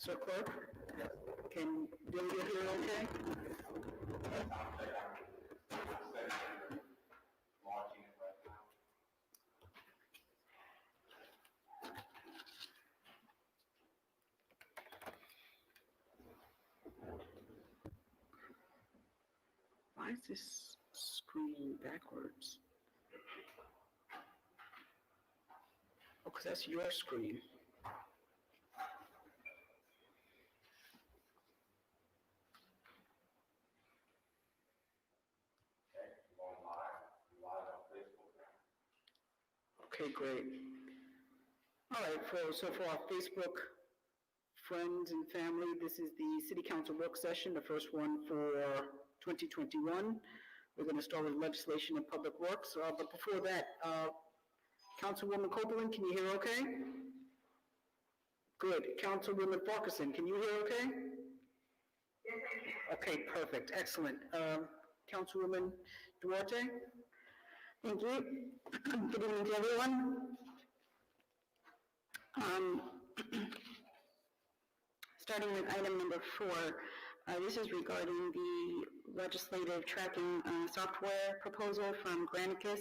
Sir Clerk? Can Bill get here okay? Launching it right now. Why is this screen backwards? Oh, because that's your screen. Okay, going live on Facebook now. Okay, great. All right, so for our Facebook friends and family, this is the City Council work session, the first one for 2021. We're going to start with legislation and public works, but before that, Councilwoman Copeland, can you hear okay? Good. Councilwoman Farquharson, can you hear okay? Yes, I can. Okay, perfect, excellent. Councilwoman Duarte? Thank you. Good evening to everyone. Starting with item number 4, this is regarding the legislative tracking software proposal from Granicus.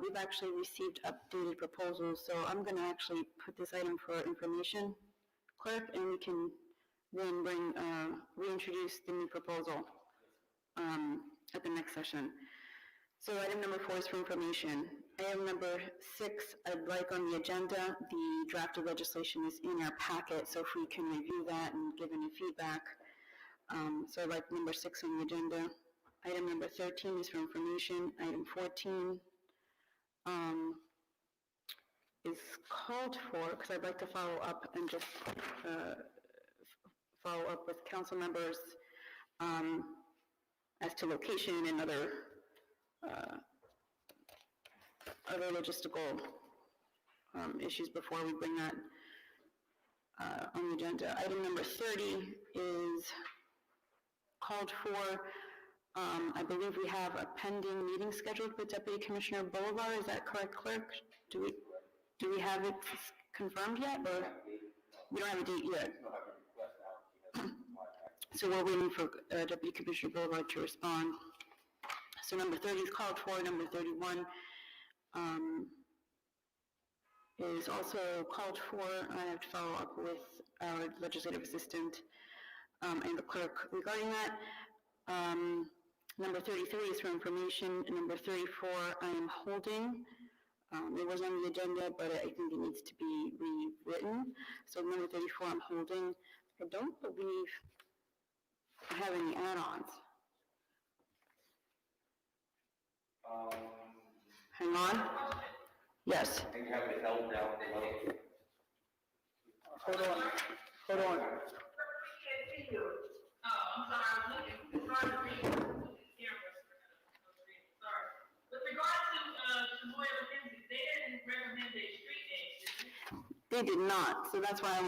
We've actually received updated proposals, so I'm going to actually put this item for information, Clerk, and we can then reintroduce the new proposal at the next session. So item number 4 is for information. Item number 6, I'd like on the agenda, the draft of legislation is in our packet, so if we can review that and give any feedback. So I'd like number 6 on the agenda. Item number 13 is for information. Item 14 is called for, because I'd like to follow up and just follow up with council members as to location and other logistical issues before we bring that on the agenda. Item number 30 is called for. I believe we have a pending meeting scheduled with Deputy Commissioner Bolivar. Is that correct, Clerk? Do we have it confirmed yet, or we don't have a date yet? So we're waiting for Deputy Commissioner Bolivar to respond. So number 30 is called for. Number 31 is also called for. I have to follow up with our legislative assistant and the clerk regarding that. Number 33 is for information. Number 34 I am holding. It was on the agenda, but I think it needs to be rewritten. So number 34 I'm holding. I don't believe I have any add-ons. Hang on. Yes. I think you have it held down below. Hold on. We can't see you. Oh, I'm sorry, I was looking, it's hard to read. Sorry. With regard to, Moya McKenzie, they didn't recommend a street name, did they? They did not, so that's why I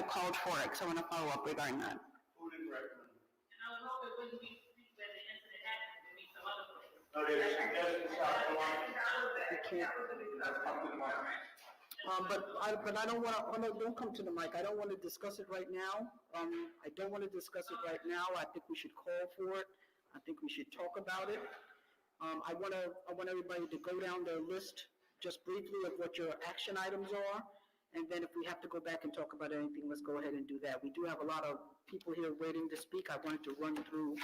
called for it, because I want to follow up regarding that. Who didn't recommend? And I was hoping it wouldn't be when the incident happened, it'd be some other place. No, they suggested South Carolina. But I don't want to, don't come to the mic. I don't want to discuss it right now. I don't want to discuss it right now. I think we should call for it. I think we should talk about it. I want everybody to go down their list just briefly of what your action items are. And then if we have to go back and talk about anything, let's go ahead and do that. We do have a lot of people here waiting to speak. I wanted to run through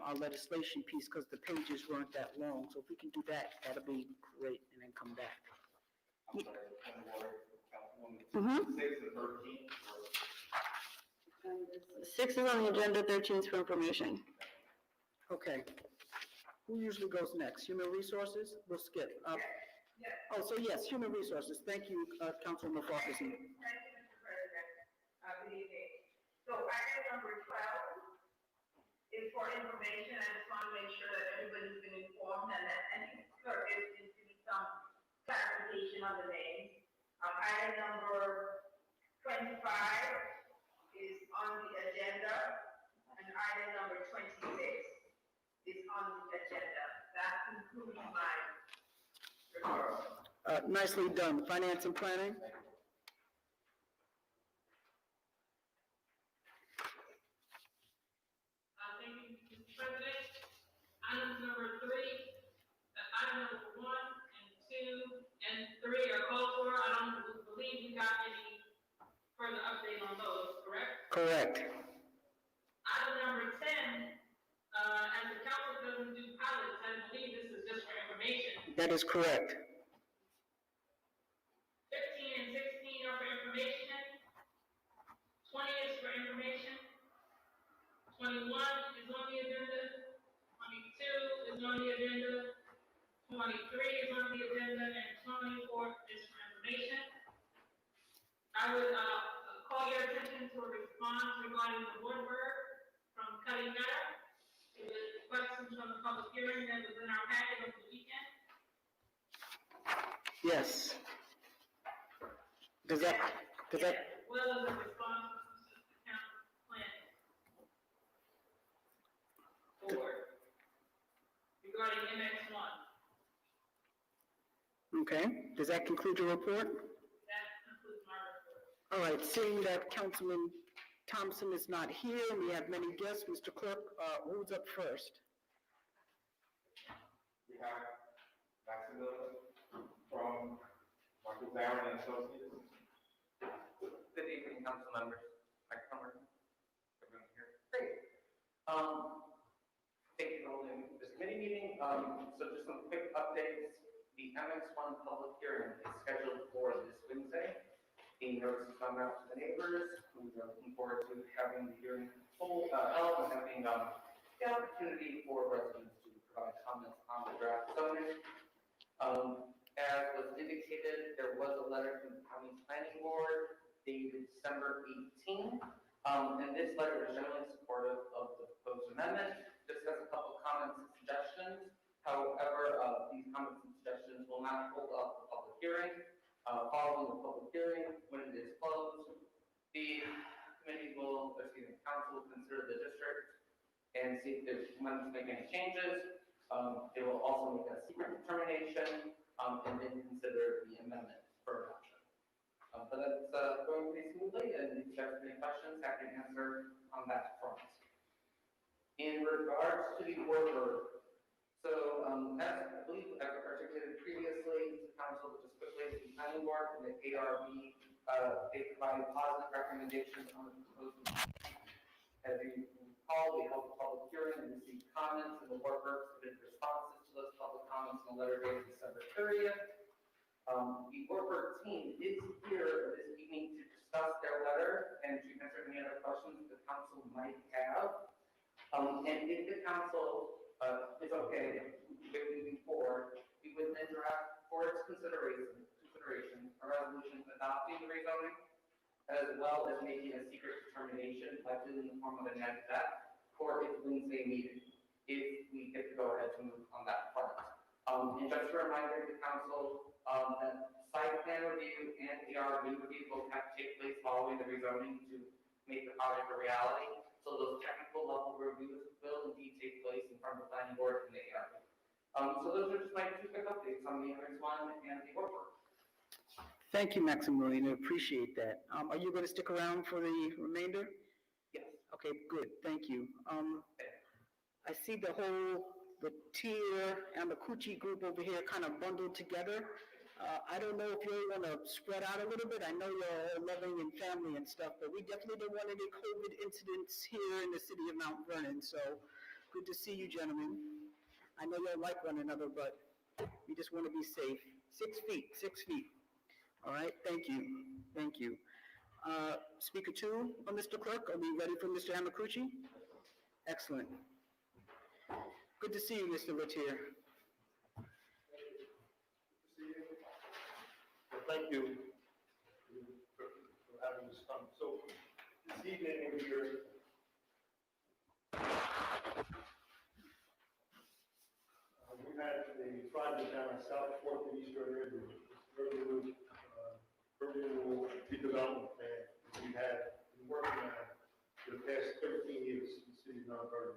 our legislation piece because the pages weren't that long. So if we can do that, that'll be great, and then come back. I'm sorry, point of order, Councilwoman. Mm-hmm. 6 and 13. 6 is on the agenda, 13 is for information. Okay. Who usually goes next? Human Resources? We'll skip. Yes. Oh, so yes, Human Resources. Thank you, Councilwoman Farquharson. Thank you, Mr. President. Good evening. So item number 12 is for information. I just want to make sure that everybody's been informed and that any clerk is giving some clarification on the names. Item number 25 is on the agenda, and item number 26 is on the agenda. That concludes my report. Nicely done. Finance and Planning? got any further update on those, correct? Correct. Item number 10, as the council doesn't do pilots, I believe this is just for information. That is correct. 15 and 16 are for information. 20 is for information. 21 is on the agenda. 22 is on the agenda. 23 is on the agenda, and 24 is for information. I would, call your attention to a response regarding the Woodward from Cutting Meadow. It was questions from the public hearing that was in our packet over the weekend. Yes. Does that, As well as a response from the town planning board regarding MX1. okay, does that conclude your report? That concludes my report. All right, seeing that Councilman Thompson is not here, and we have many guests, Mr. Clerk, who's up first? We have Maximilian from Michael Darren and Associates. Good evening, council members. Mike Plummer. Everyone here? Great. Thank you for holding this committee meeting. So just some quick updates. The MX1 public hearing is scheduled for this Wednesday. The notice has gone out to the neighbors. We are looking forward to having the hearing full, held and having, the opportunity for residents to provide comments on the draft zoning. As was indicated, there was a letter from the county planning board dated December 18. And this letter is generally supportive of the proposed amendment. This has a couple comments and suggestions. However, these comments and suggestions will not hold up the public hearing. Following the public hearing, when it is closed, the council will consider the district and see if there's money to make any changes. They will also make a secret determination, and then consider the amendment for adoption. But that's going pretty smoothly, and if you have any questions, happy to answer on that front. In regards to the order, so as I believe I've articulated previously to council, but just quickly, the planning board and the ARB, they provided positive recommendations on the proposal. As you recall, we held a public hearing and received comments, and the board submitted responses to those public comments in a letter dated December 30th. The work team is here this evening to discuss their letter and to answer any other questions the council might have. And if the council is okay with moving forward, we would then draft for its consideration a resolution adopting the rezoning, as well as making a secret determination, likely in the form of a next step, for its Wednesday meeting, if we get to go ahead to move on that front. And just a reminder to the council, that site plan review and ARB review will have to take place following the rezoning to make the project a reality. So those technical level reviews will indeed take place in front of the planning board and the ARB. So those are just my two quick updates on the MX1 and the work. Thank you, Maximilian, I appreciate that. Are you going to stick around for the remainder? Yes. Okay, good, thank you. I see the Tier and the Coochie group over here kind of bundled together. I don't know if you want to spread out a little bit. I know you're all loving and family and stuff, but we definitely don't want any COVID incidents here in the city of Mount Vernon, so good to see you, gentlemen. I know you all like one another, but we just want to be safe. 6 feet, 6 feet. All right, thank you, thank you. Speaker 2, Mr. Clerk, are we ready for Mr. Amakuchi? Excellent. Good to see you, Mr. Latier. Thank you for having us come. So this evening we're here. We had a project down on South Fourth and East River, urban redevelopment plan we had been working on for the past 13 years in the city of Mount Vernon.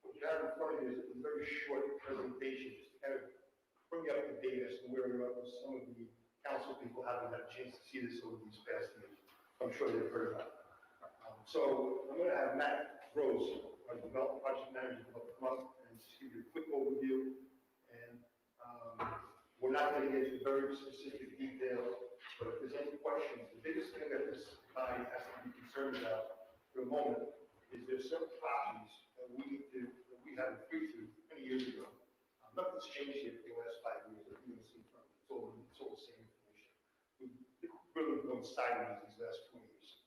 What you have in front of you is a very short presentation, just to kind of bring you up to date as to where we're at with some of the council people haven't had a chance to see this over these past years. I'm sure they've heard about it. So I'm going to have Matt Rose, our development project manager, come up and just give you a quick overview. And We're not getting into very specific details, but if there's any questions, the biggest thing that this body has to be concerned about for the moment is there's certain properties that we had agreed to many years ago. Nothing's changed here for the last 5 years, that you can see from, it's all the same information. We've really gone sideways these last 2 years.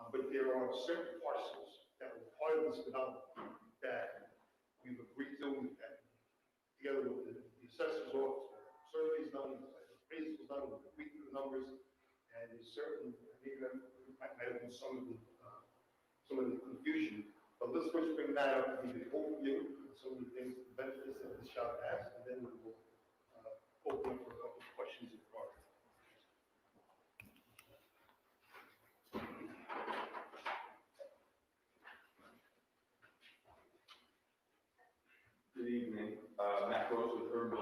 But there are certain parcels that were part of this development that we've agreed to, that together with the assessor's office, surveys done, appraisals done, we've agreed to the numbers, and there's certain, maybe that might have been some of the confusion, but let's first bring that up to be the overview of some of the things, the benefits that this shop has, and then we will open up for a couple of questions if there are. Good evening, Matt Rose with Urban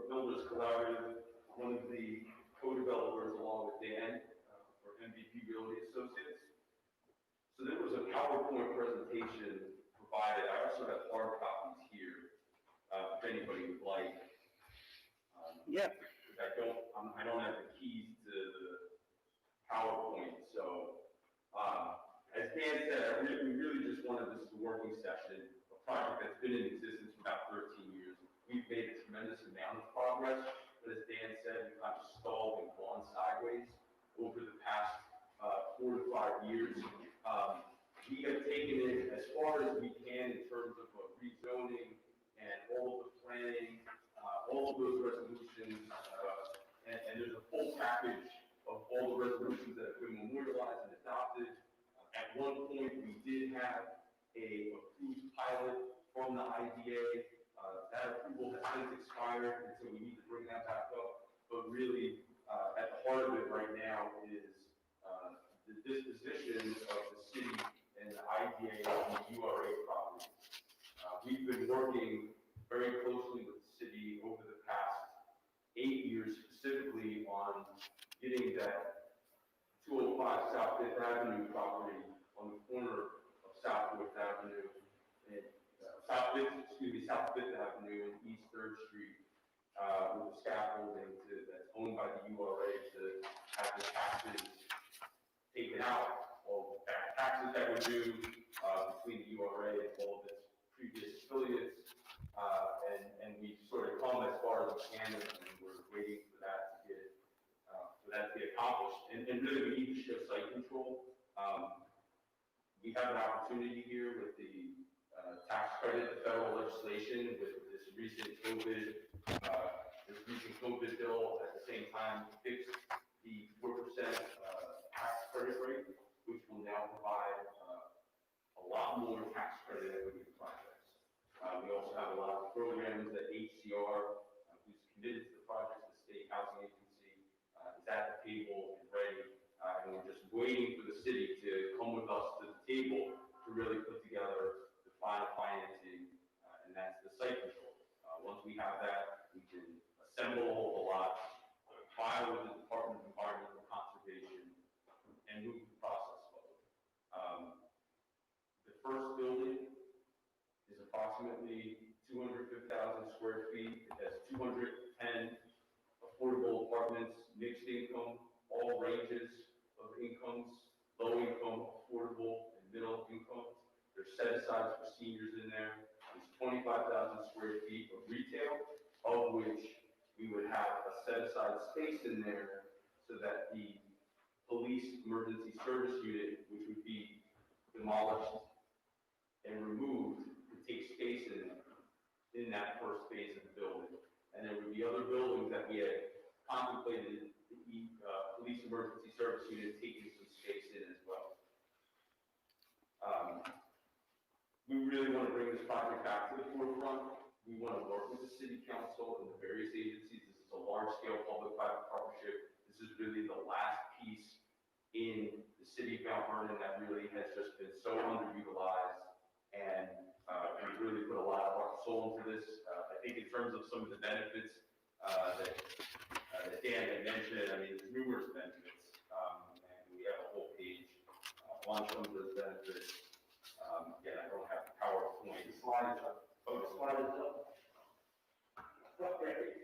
Builders Collaborative, one of the co-developers along with Dan for MVP Realty Associates. So there was a PowerPoint presentation provided. I also have hard copies here, if anybody would like. Yep. I don't have the keys to the PowerPoint, so as Dan said, we really just wanted this as a working session, a project that's been in existence for about 13 years. We've made a tremendous amount of progress, but as Dan said, we've kind of stalled and gone sideways over the past 4 to 5 years. We have taken it as far as we can in terms of rezoning and all of the planning, all of those resolutions, and there's a full package of all the resolutions that have been memorialized and adopted. At one point, we did have a approved pilot from the IDA. That approval has since expired, and so we need to bring that back up. But really, at the heart of it right now is the disposition of the city and the IDA on the URA property. We've been working very closely with the city over the past 8 years, specifically on getting that 205 South Fifth Avenue property on the corner of South Fifth Avenue and South Fifth Avenue and East 3rd Street with the scaffolding that's owned by the URA to have the taxes taken out, all the taxes that were due between the URA and all of its previous affiliates. And we've sort of come as far as we can, and we're waiting for that to be accomplished. And really, we need to shift site control. We have an opportunity here with the tax credit, the federal legislation, with this recent COVID bill, at the same time fixed the 4% tax credit rate, which will now provide a lot more tax credit equity projects. We also have a lot of programs that HCR, who's committed to the project, the State Housing Agency, is at the table and ready. And we're just waiting for the city to come with us to the table to really put together the final financing, and that's the site control. Once we have that, we can assemble all the lots, file with the Department of Environmental Conservation, and move the process forward. The first building is approximately 250,000 square feet. It has 210 affordable apartments, mixed income, all ranges of incomes, low income, affordable, and middle income. There's set asides for seniors in there. There's 25,000 square feet of retail, of which we would have a set aside space in there so that the police emergency service unit, which would be demolished and removed, would take space in that first phase of the building. And there would be other buildings that we had contemplated the police emergency service unit taking some space in as well. We really want to bring this project back to the forefront. We want to work with the city council and the various agencies. This is a large-scale public-private partnership. This is really the last piece in the city of Mount Vernon that really has just been so underutilized, and we really put a lot of our soul into this. I think in terms of some of the benefits that Dan had mentioned, I mean, there's numerous benefits, and we have a whole page on some of those benefits. Again, I don't have the PowerPoint. The slide is up. Oh, the slide is up. Okay.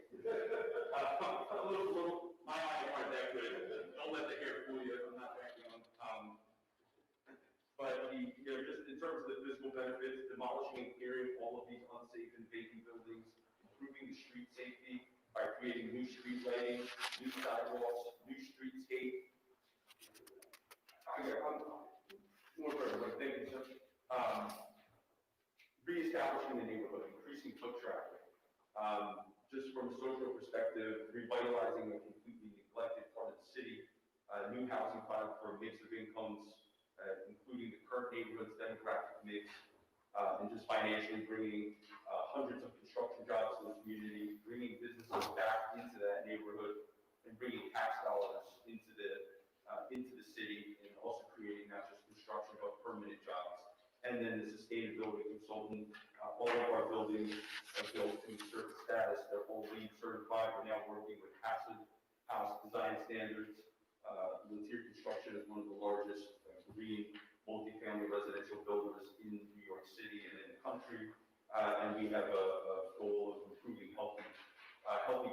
perspective, revitalizing a completely neglected part of the city, new housing product for a mix of incomes, including the current neighborhood's demographic mix, and just financially bringing hundreds of construction jobs to the community, bringing businesses back into that neighborhood, and bringing tax dollars into the city, and also creating not just construction but permanent jobs. And then the sustainability consultant, all of our buildings are built to a certain status. They're all LEED certified. We're now working with Passive House Design Standards. Lanier Construction is one of the largest green multifamily residential builders in New York City and in the country. And we have a goal of improving healthy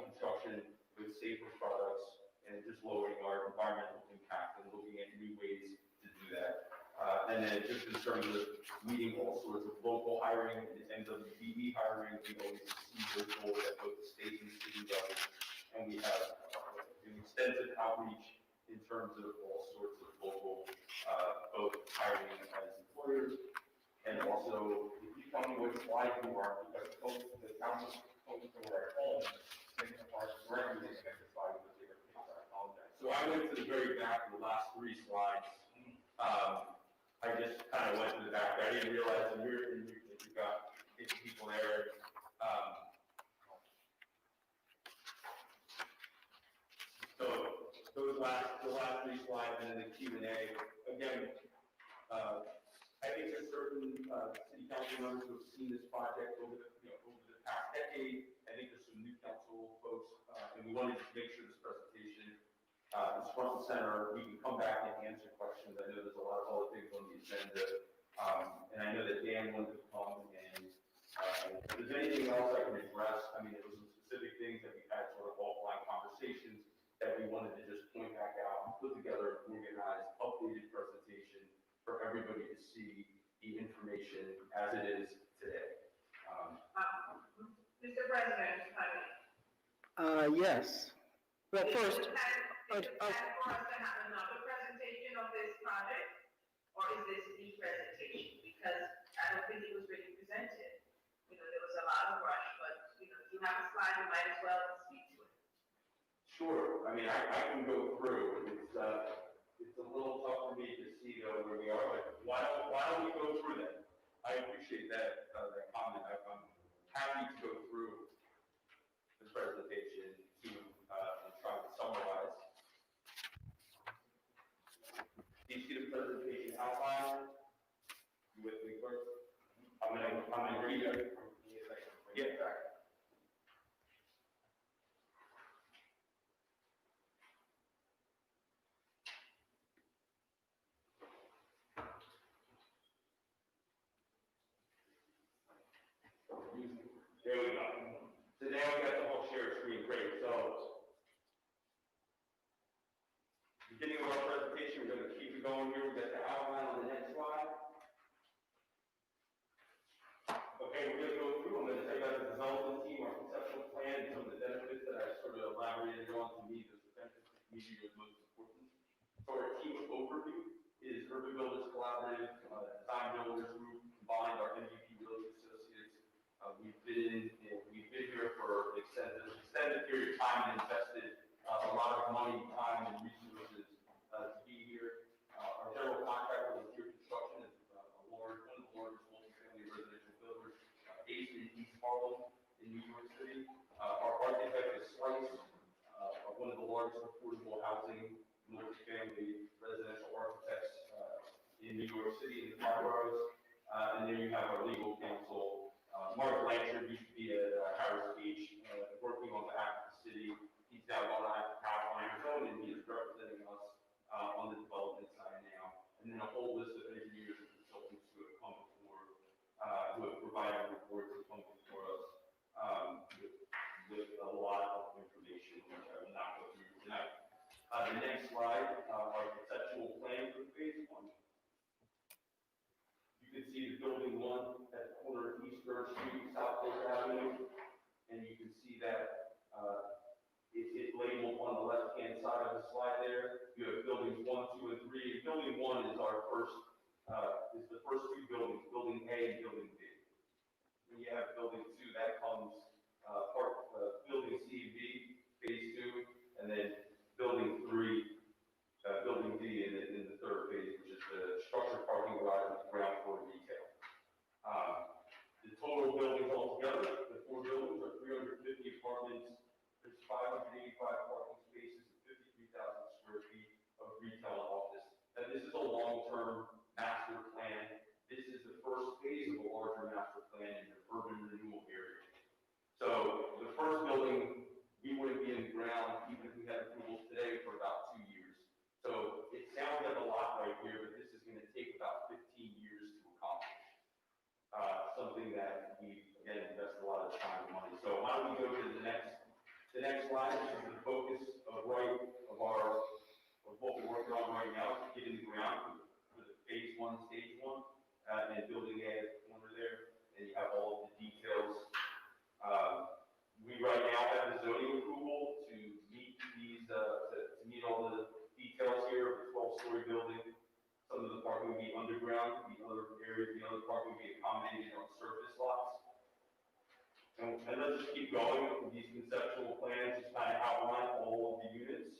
construction with safer products and just lowering our environmental impact and looking at new ways to do that. And then just in terms of meeting all sorts of local hiring and NWBE hiring, we always see those goals at both the state and city level. And we have an extensive outreach in terms of all sorts of local, both hiring as employers, and also, if you tell me what slide you are, because the council folks who are at home, they are directly looking at the slide with their picture. I apologize. So I went to the very back of the last 3 slides. I just kind of went to the back. I didn't realize that you've got 50 people there. So the last 3 slides and then the Q&A. Again, I think there's certain city council members who have seen this project over the past decade. I think there's some new council folks, and we wanted to make sure this presentation is front and center. We can come back and answer questions. I know there's a lot of other things on the agenda, and I know that Dan wanted to come. And if there's anything else I can address, I mean, there were some specific things that we had sort of offline conversations that we wanted to just point back out and put together an organized, updated presentation for everybody to see the information as it is today. Mr. President, if I may. Yes. Well, first, Is it for us to have another presentation of this project, or is this the presentation? Because I don't think it was really presented. You know, there was a lot of rush, but, you know, if you have a slide, you might as well speak to it. Sure. I mean, I can go through. It's a little tough for me to see though where we are, but why don't we go through that? I appreciate that comment. I'm happy to go through the presentation to try to summarize. Do you see the presentation outline? You with me, clerk? I'm gonna read it. Yeah. There we go. So now we got the whole share screen. Great. So, beginning of our presentation, we're going to keep it going here. We got the outline on the next slide. Okay, we're going to go through. I'm going to tell you about the development team, our conceptual plan, and some of the benefits that I sort of elaborated on. To me, the benefits to the community are most important. So our team overview is Urban Builders Collaborative, Design Builders Group, combined our MVP Realty Associates. We've been here for an extended period of time and invested a lot of money, time, and resources to be here. Our general contractor, Lanier Construction, is one of the largest multifamily residential builders based in East Harlem in New York City. Our architect is Slice, one of the largest affordable housing multifamily residential architects in New York City in the five boroughs. And then you have our legal counsel, Mark Blanchard, used to be at Harris Beach, working on behalf of the city. He's now gone out on his own, and he is representing us on the development side now. And then a whole list of engineers and consultants who have come before, who have provided reports that come before us with a lot of information, which I will not go through tonight. The next slide, our conceptual plan for phase 1. You can see the building 1 at the corner of East 3rd Street, South 4th Avenue, and you can see that it's labeled on the left-hand side of the slide there. You have buildings 1, 2, and 3. Building 1 is our first, is the first 2 buildings, building A and building B. When you have building 2, that comes building C and B. see in the third phase, which is the structured parking garage with ground floor retail. The total buildings altogether, the 4 buildings are 350 apartments, there's 585 parking spaces, and 53,000 square feet of retail and office. And this is a long-term master plan. This is the first phase of a larger master plan in the urban renewal area. So the first building, we wouldn't be in the ground even if we had approvals today for about 2 years. So it sounds like a lot right here, but this is going to take about 15 years to accomplish. Something that we, again, invest a lot of time and money. So why don't we go to the next slide, which is the focus of what we're working on right now, to get in the ground for the phase 1, stage 1, and building A at the corner there, and you have all of the details. We right now have the zoning approval to meet these, to meet all the details here of the 12-story building. Some of the parking will be underground, the other parking will be accommodated on surface lots. And let's just keep going with these conceptual plans, just kind of outline all of the units.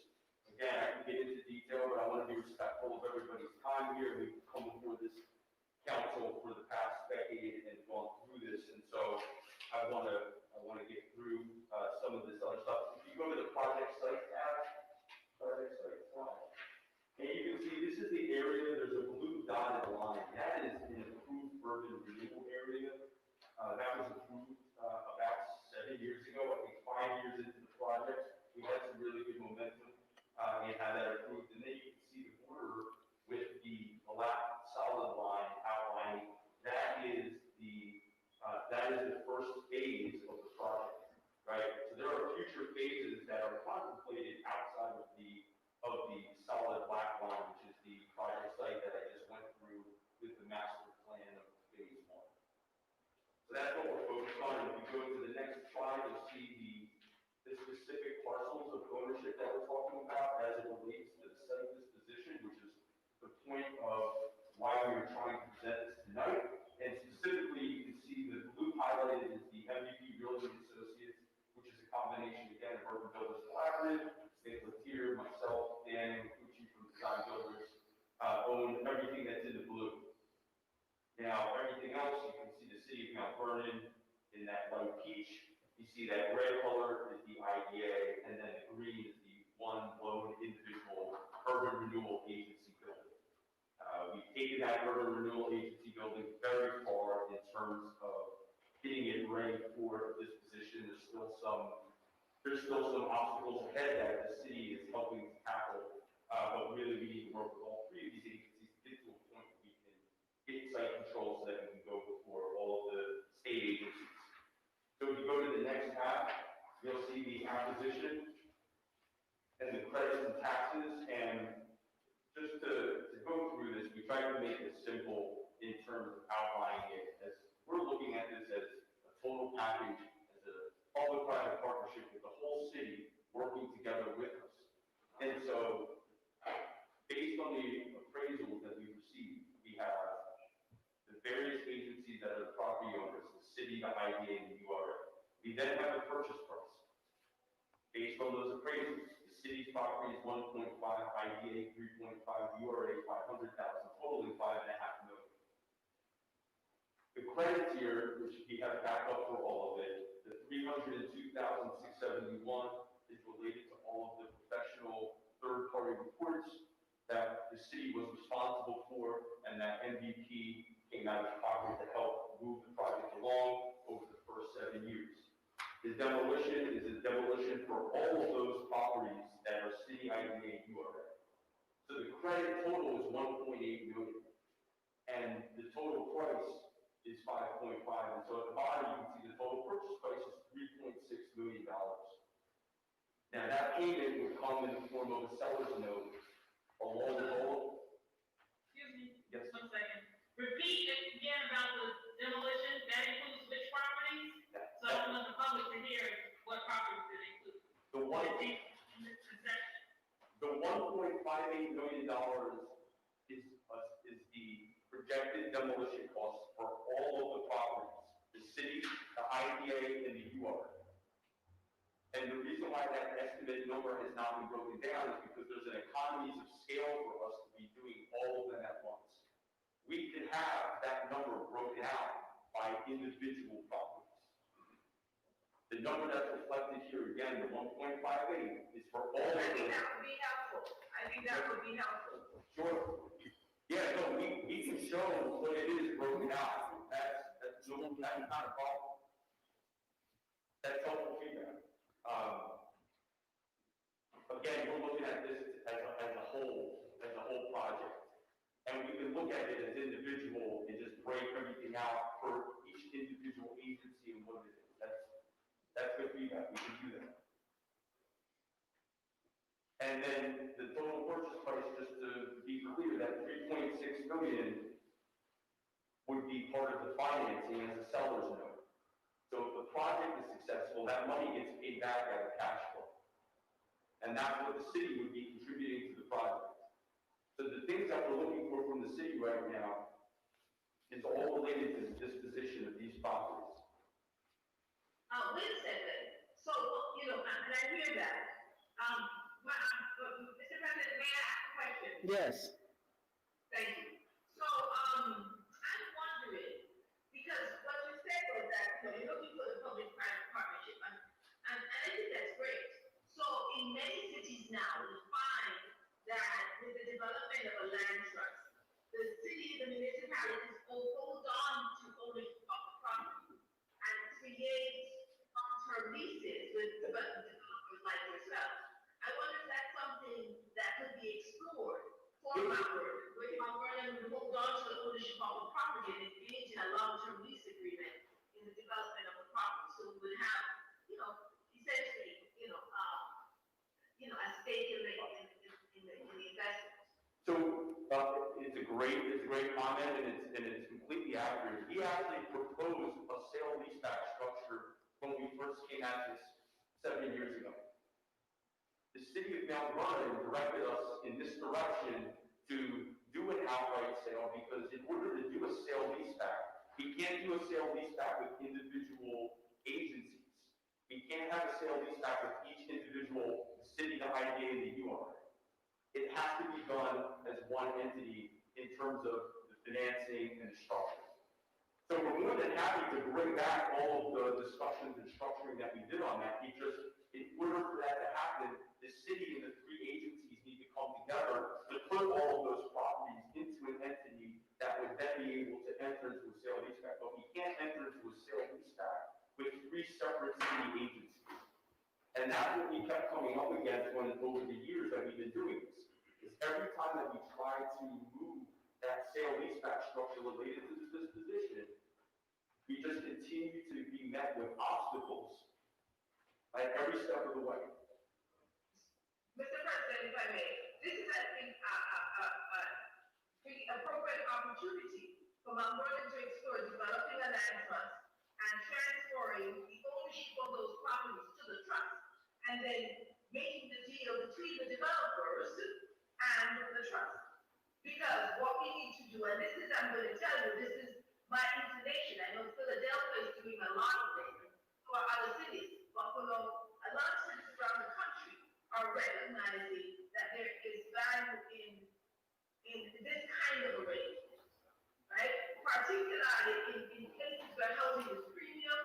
Again, I can get into detail, but I want to be respectful of everybody's time here. We've come before this council for the past decade and gone through this, and so I want to get through some of this other stuff. If you go to the project site tab, and you can see this is the area, there's a blue dotted line. That is an approved urban renewal area. That was approved about 7 years ago, I think 5 years into the project. We had some really good momentum and had that approved. And then you can see the border with the black solid line outlining. That is the first phase of the project, right? So there are future phases that are contemplated outside of the solid black line, which is the project site that I just went through with the master plan of phase 1. So that's what we're focused on. And if you go to the next slide, you'll see the specific parcels of ownership that we're talking about as it relates to the site disposition, which is the point of why we were trying to present this tonight. And specifically, you can see the blue highlighted is the MVP Real Estate Associates, which is a combination, again, of Urban Builders Collaborative, State Latier, myself, Dan Macucci from Design Builders, own everything that's in the blue. Now, everything else, you can see the city of Mount Vernon in that light peach. You see that red color is the IDA, and then the green is the one lone individual urban renewal agency building. We've taken that urban renewal agency building very far in terms of getting it ready for disposition. There's still some obstacles ahead that the city is helping to tackle, but really we need to work with all 3 of these agencies to get to a point where we can get site control so that we can go before all of the state agencies. So if you go to the next tab, you'll see the acquisition and the credits and taxes. And just to go through this, we tried to make it simple in terms of outlining it, as we're looking at this as a total package, as a public-private partnership with the whole city working together with us. And so, based on the appraisals that we received, we have the various agencies that are the property owners, the city, the IDA, and the URA. We then have the purchase price. Based on those appraisals, the city's property is 1.5, IDA 3.5, URA 500,000, totaling $5.5 million. The credits here, which we have back up for all of it, the $302,671 is related to all of the professional third-party reports that the city was responsible for, and that MVP came out of pocket to help move the project along over the first 7 years. The demolition is a demolition for all of those properties that are city IDA URA. So the credit total is $1.8 million, and the total price is $5.5. And so at the bottom, you can see the total purchase price is $3.6 million. Now that payment would come in the form of a seller's note along with all. Excuse me. Yes. 1 second. Repeat it again about the demolition. That includes which properties? So I want the public to hear what properties it includes. The $1.58 million is the projected demolition cost for all of the properties, the city, the IDA, and the UR. And the reason why that estimate number has not been broken down is because there's an economies of scale for us to have that number broken out by individual properties. The number that's reflected here, again, the 1.58, is for all of I think those. that would be helpful. I think that would be helpful. Sure. Yeah, no, we can show what it is broken out. That's not a problem. That's helpful feedback. Again, we're looking at this as a whole project. And we can look at it as individual and just break everything out for each individual agency and what it is. That's good feedback. We can do that. And then the total purchase price, just to be clear, that 3.6 million would be part of the financing as a seller's note. So if the project is successful, that money gets paid back out of cash flow. And that's what the city would be contributing to the project. So the things that we're looking for from the city right now is all related to the disposition of these properties. Wait a second. So, you know, and I hear that. Mr. President, may I ask a question? Yes. Thank you. So, I'm wondering, because what you said was that, you know, you're looking for the public-private partnership, and I think that's great. So, in many cities now, we find that with the development of a land trust, the city, the municipalities will hold on to ownership of the property and create long-term leases with developers like yourself. I wonder if that's something that could be explored for Mount Vernon, where Mount Vernon would hold on to the ownership of the property and engage in a long-term lease agreement in the development of the property. So we would have, you know, essentially, a stake in the investment. So it's a great comment, and it's completely accurate. We actually proposed a sale leaseback structure when we first came at this 7 years ago. The city of Mount Vernon directed us in this direction to do an outright sale, because in order to do a sale leaseback, we can't do a sale leaseback with individual agencies. We can't have a sale leaseback with each individual city, the IDA, and the UR. It has to be done as one entity in terms of the financing and the structure. So we're more than happy to bring back all of the discussions and structuring that we did on that, because in order for that to happen, the city and the three agencies need to come together to put all of those properties into an entity that would then be able to enter into a sale leaseback. But we can't enter into a sale leaseback with three separate city agencies. And that's what we kept coming up against over the years that we've been doing this. Is every time that we try to move that sale leaseback structure related to the disposition, we just continue to be met with obstacles at every step of the way. Mr. President, if I may, this is, I think, the appropriate opportunity for Mount Vernon to explore developing a land trust and transferring the ownership of those properties to the trust, and then making the deal between the developers and the trust. Because what we need to do, and this is, I'm going to tell you, this is my inclination. I know Philadelphia is doing a lot of this for other cities. Buffalo, a lot of cities around the country are recognizing that there is value in this kind of arrangement, right? Particularly in places where housing is premium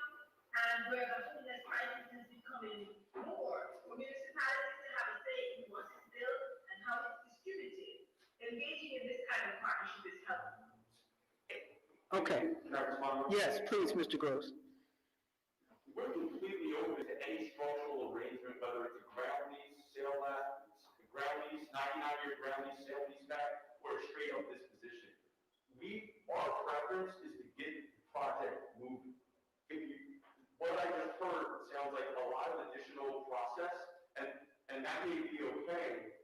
and where the homeless crisis is becoming more, for municipalities to have a say in what's built and how it's distributed. Engaging in this kind of partnership is helpful. Okay. Can I respond? Yes, please, Mr. Gross. We're completely open to any structural arrangement, whether it's a ground lease, sale ground lease, 99-year ground lease, sale leaseback, or a straight up disposition. Our preference is to get the project moving. What I just heard sounds like a lot of additional process, and that may be okay.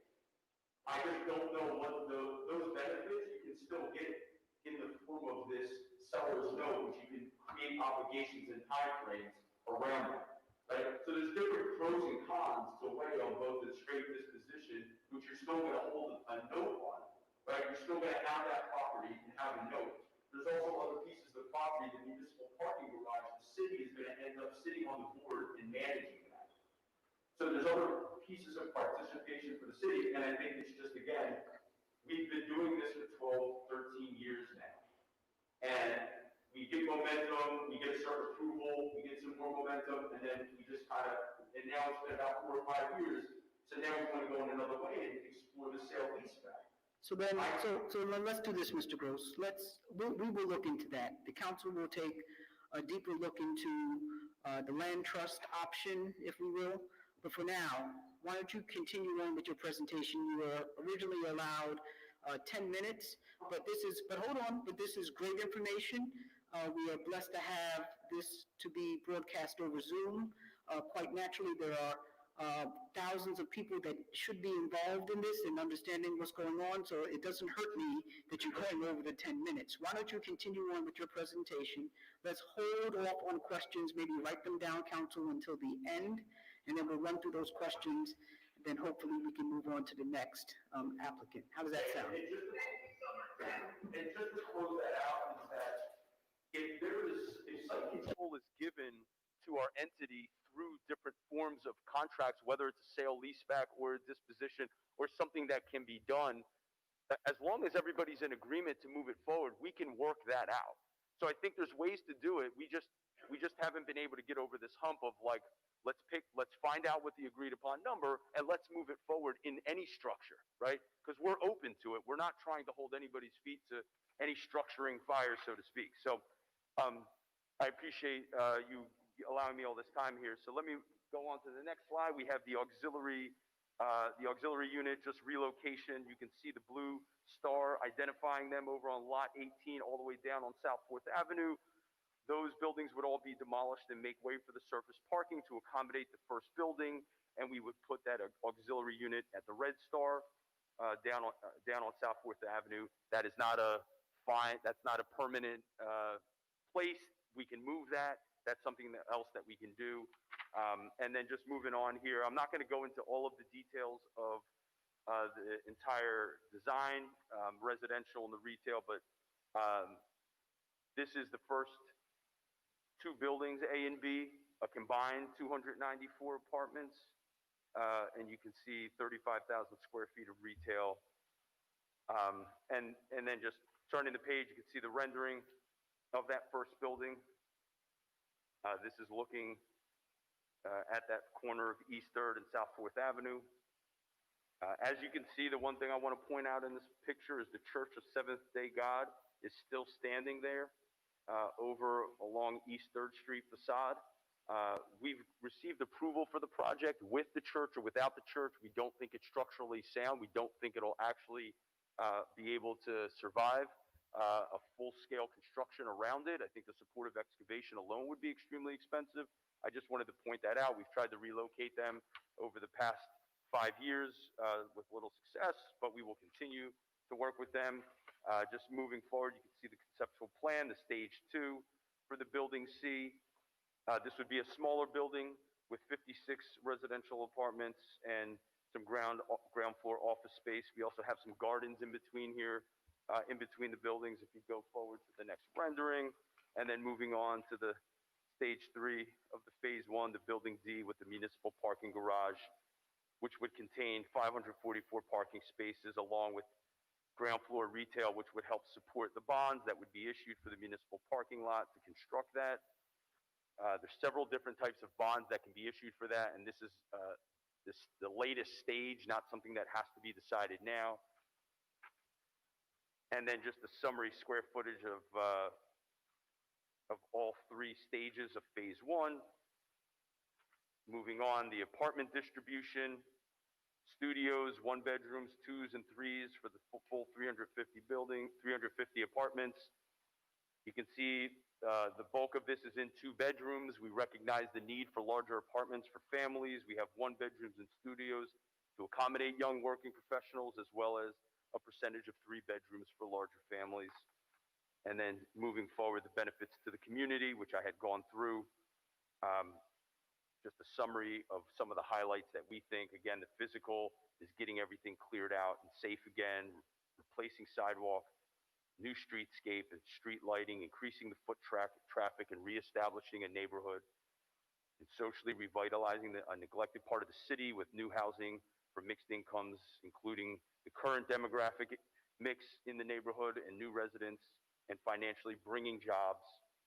I just don't know what those benefits you can still get in the form of this seller's note, which you can create obligations and timeframes around it, right? So there's different pros and cons to weigh on both the straight disposition, which you're still going to hold a note on, right? You're still going to have that property and have a note. There's also other pieces of property, the municipal parking garage, the city is going to end up sitting on the board and managing that. So there's other pieces of participation for the city, and I think it's just, again, we've been doing this for 12, 13 years now. we get momentum, we get a certain approval, we get some more momentum, and then we just kind of, and now it's been about 4 or 5 years, so now we want to go in another way and explore the sale leaseback. So then, let's do this, Mr. Gross. We will look into that. The council will take a deeper look into the land trust option, if we will. But for now, why don't you continue on with your presentation? You were originally allowed 10 minutes, but hold on, this is great information. We are blessed to have this to be broadcast over Zoom. Quite naturally, there are thousands of people that should be involved in this and understanding what's going on, so it doesn't hurt me that you're going over the 10 minutes. Why don't you continue on with your presentation? Let's hold off on questions, maybe write them down, council, until the end, and then we'll run through those questions, then hopefully we can move on to the next applicant. How does that sound? And just to close that out, is that if site control is given to our entity through different forms of contracts, whether it's a sale, leaseback, or a disposition, or something that can be done, as long as everybody's in agreement to move it forward, we can work that out. So I think there's ways to do it. We just haven't been able to get over this hump of like, let's find out what the agreed upon number and let's move it forward in any structure, right? Because we're open to it. We're not trying to hold anybody's feet to any structuring fire, so to speak. So I appreciate you allowing me all this time here. So let me go on to the next slide. We have the auxiliary unit, just relocation. You can see the blue star identifying them over on lot 18 all the way down on South 4th Avenue. Those buildings would all be demolished and make way for the surface parking to accommodate the first building, and we would put that auxiliary unit at the red star down on South 4th Avenue. That is not that's not a permanent place. We can move that. That's something else that we can do. And then just moving on here, I'm not going to go into all of the details of the entire design, residential and the retail, but this is the first two buildings, A and B, a combined 294 apartments, and you can see 35,000 square feet of retail. And then just turning the page, you can see the rendering of that first building. This is looking at that corner of East 3rd and South 4th Avenue. As you can see, the one thing I want to point out in this picture is the Church of Seventh-day God is still standing there over along East 3rd Street facade. We've received approval for the project with the church or without the church. We don't think it's structurally sound. We don't think it'll actually be able to survive a full-scale construction around it. I think the supportive excavation alone would be extremely expensive. I just wanted to point that out. We've tried to relocate them over the past 5 years with little success, but we will continue to work with them. Just moving forward, you can see the conceptual plan, the stage 2 for the building C. This would be a smaller building with 56 residential apartments and some ground floor office space. We also have some gardens in between here, in between the buildings. If you go forward to the next rendering, and then moving on to the stage 3 of the phase 1, the building D with the municipal parking garage, which would contain 544 parking spaces along with ground floor retail, which would help support the bonds that would be issued for the municipal parking lot to construct that. There's several different types of bonds that can be issued for that, and this is the latest stage, not something that has to be decided now. And then just the summary square footage of all 3 stages of phase 1. Moving on, the apartment distribution, studios, 1 bedrooms, 2s and 3s for the full 350 apartments. You can see the bulk of this is in 2 bedrooms. We recognize the need for larger apartments for families. We have 1 bedrooms and studios to accommodate young working professionals, as well as a percentage of 3 bedrooms for larger families. And then moving forward, the benefits to the community, which I had gone through. Just a summary of some of the highlights that we think. Again, the physical is getting everything cleared out and safe again, replacing sidewalk, new streetscape and street lighting, increasing the foot traffic and reestablishing a neighborhood, and socially revitalizing a neglected part of the city with new housing for mixed incomes, including the current demographic mix in the neighborhood and new residents, and financially bringing jobs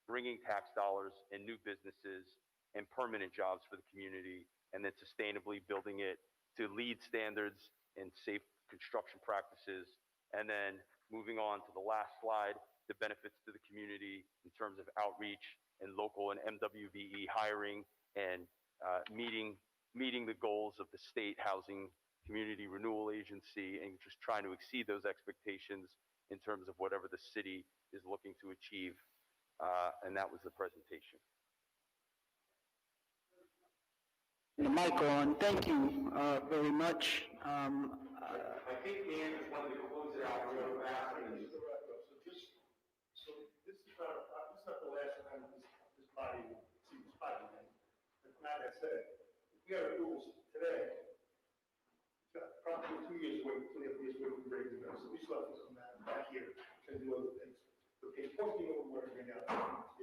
bringing tax dollars and new businesses and permanent jobs for the community, and then sustainably building it to LEED standards and safe construction practices. And then moving on to the last slide, the benefits to the community in terms of outreach and local and MWBE hiring and meeting the goals of the State Housing Community Renewal Agency, and just trying to exceed those expectations in terms of whatever the city is looking to achieve. And that was the presentation. The mic on. Thank you very much. I think Dan just wanted to close it out real fast. So this is not the last time this body will see this body again. As Matt has said, if we had rules today, it's got probably 2 years away, 2.5 years away from breaking those. So we still have to come back here and do other things. The important thing that we're bringing out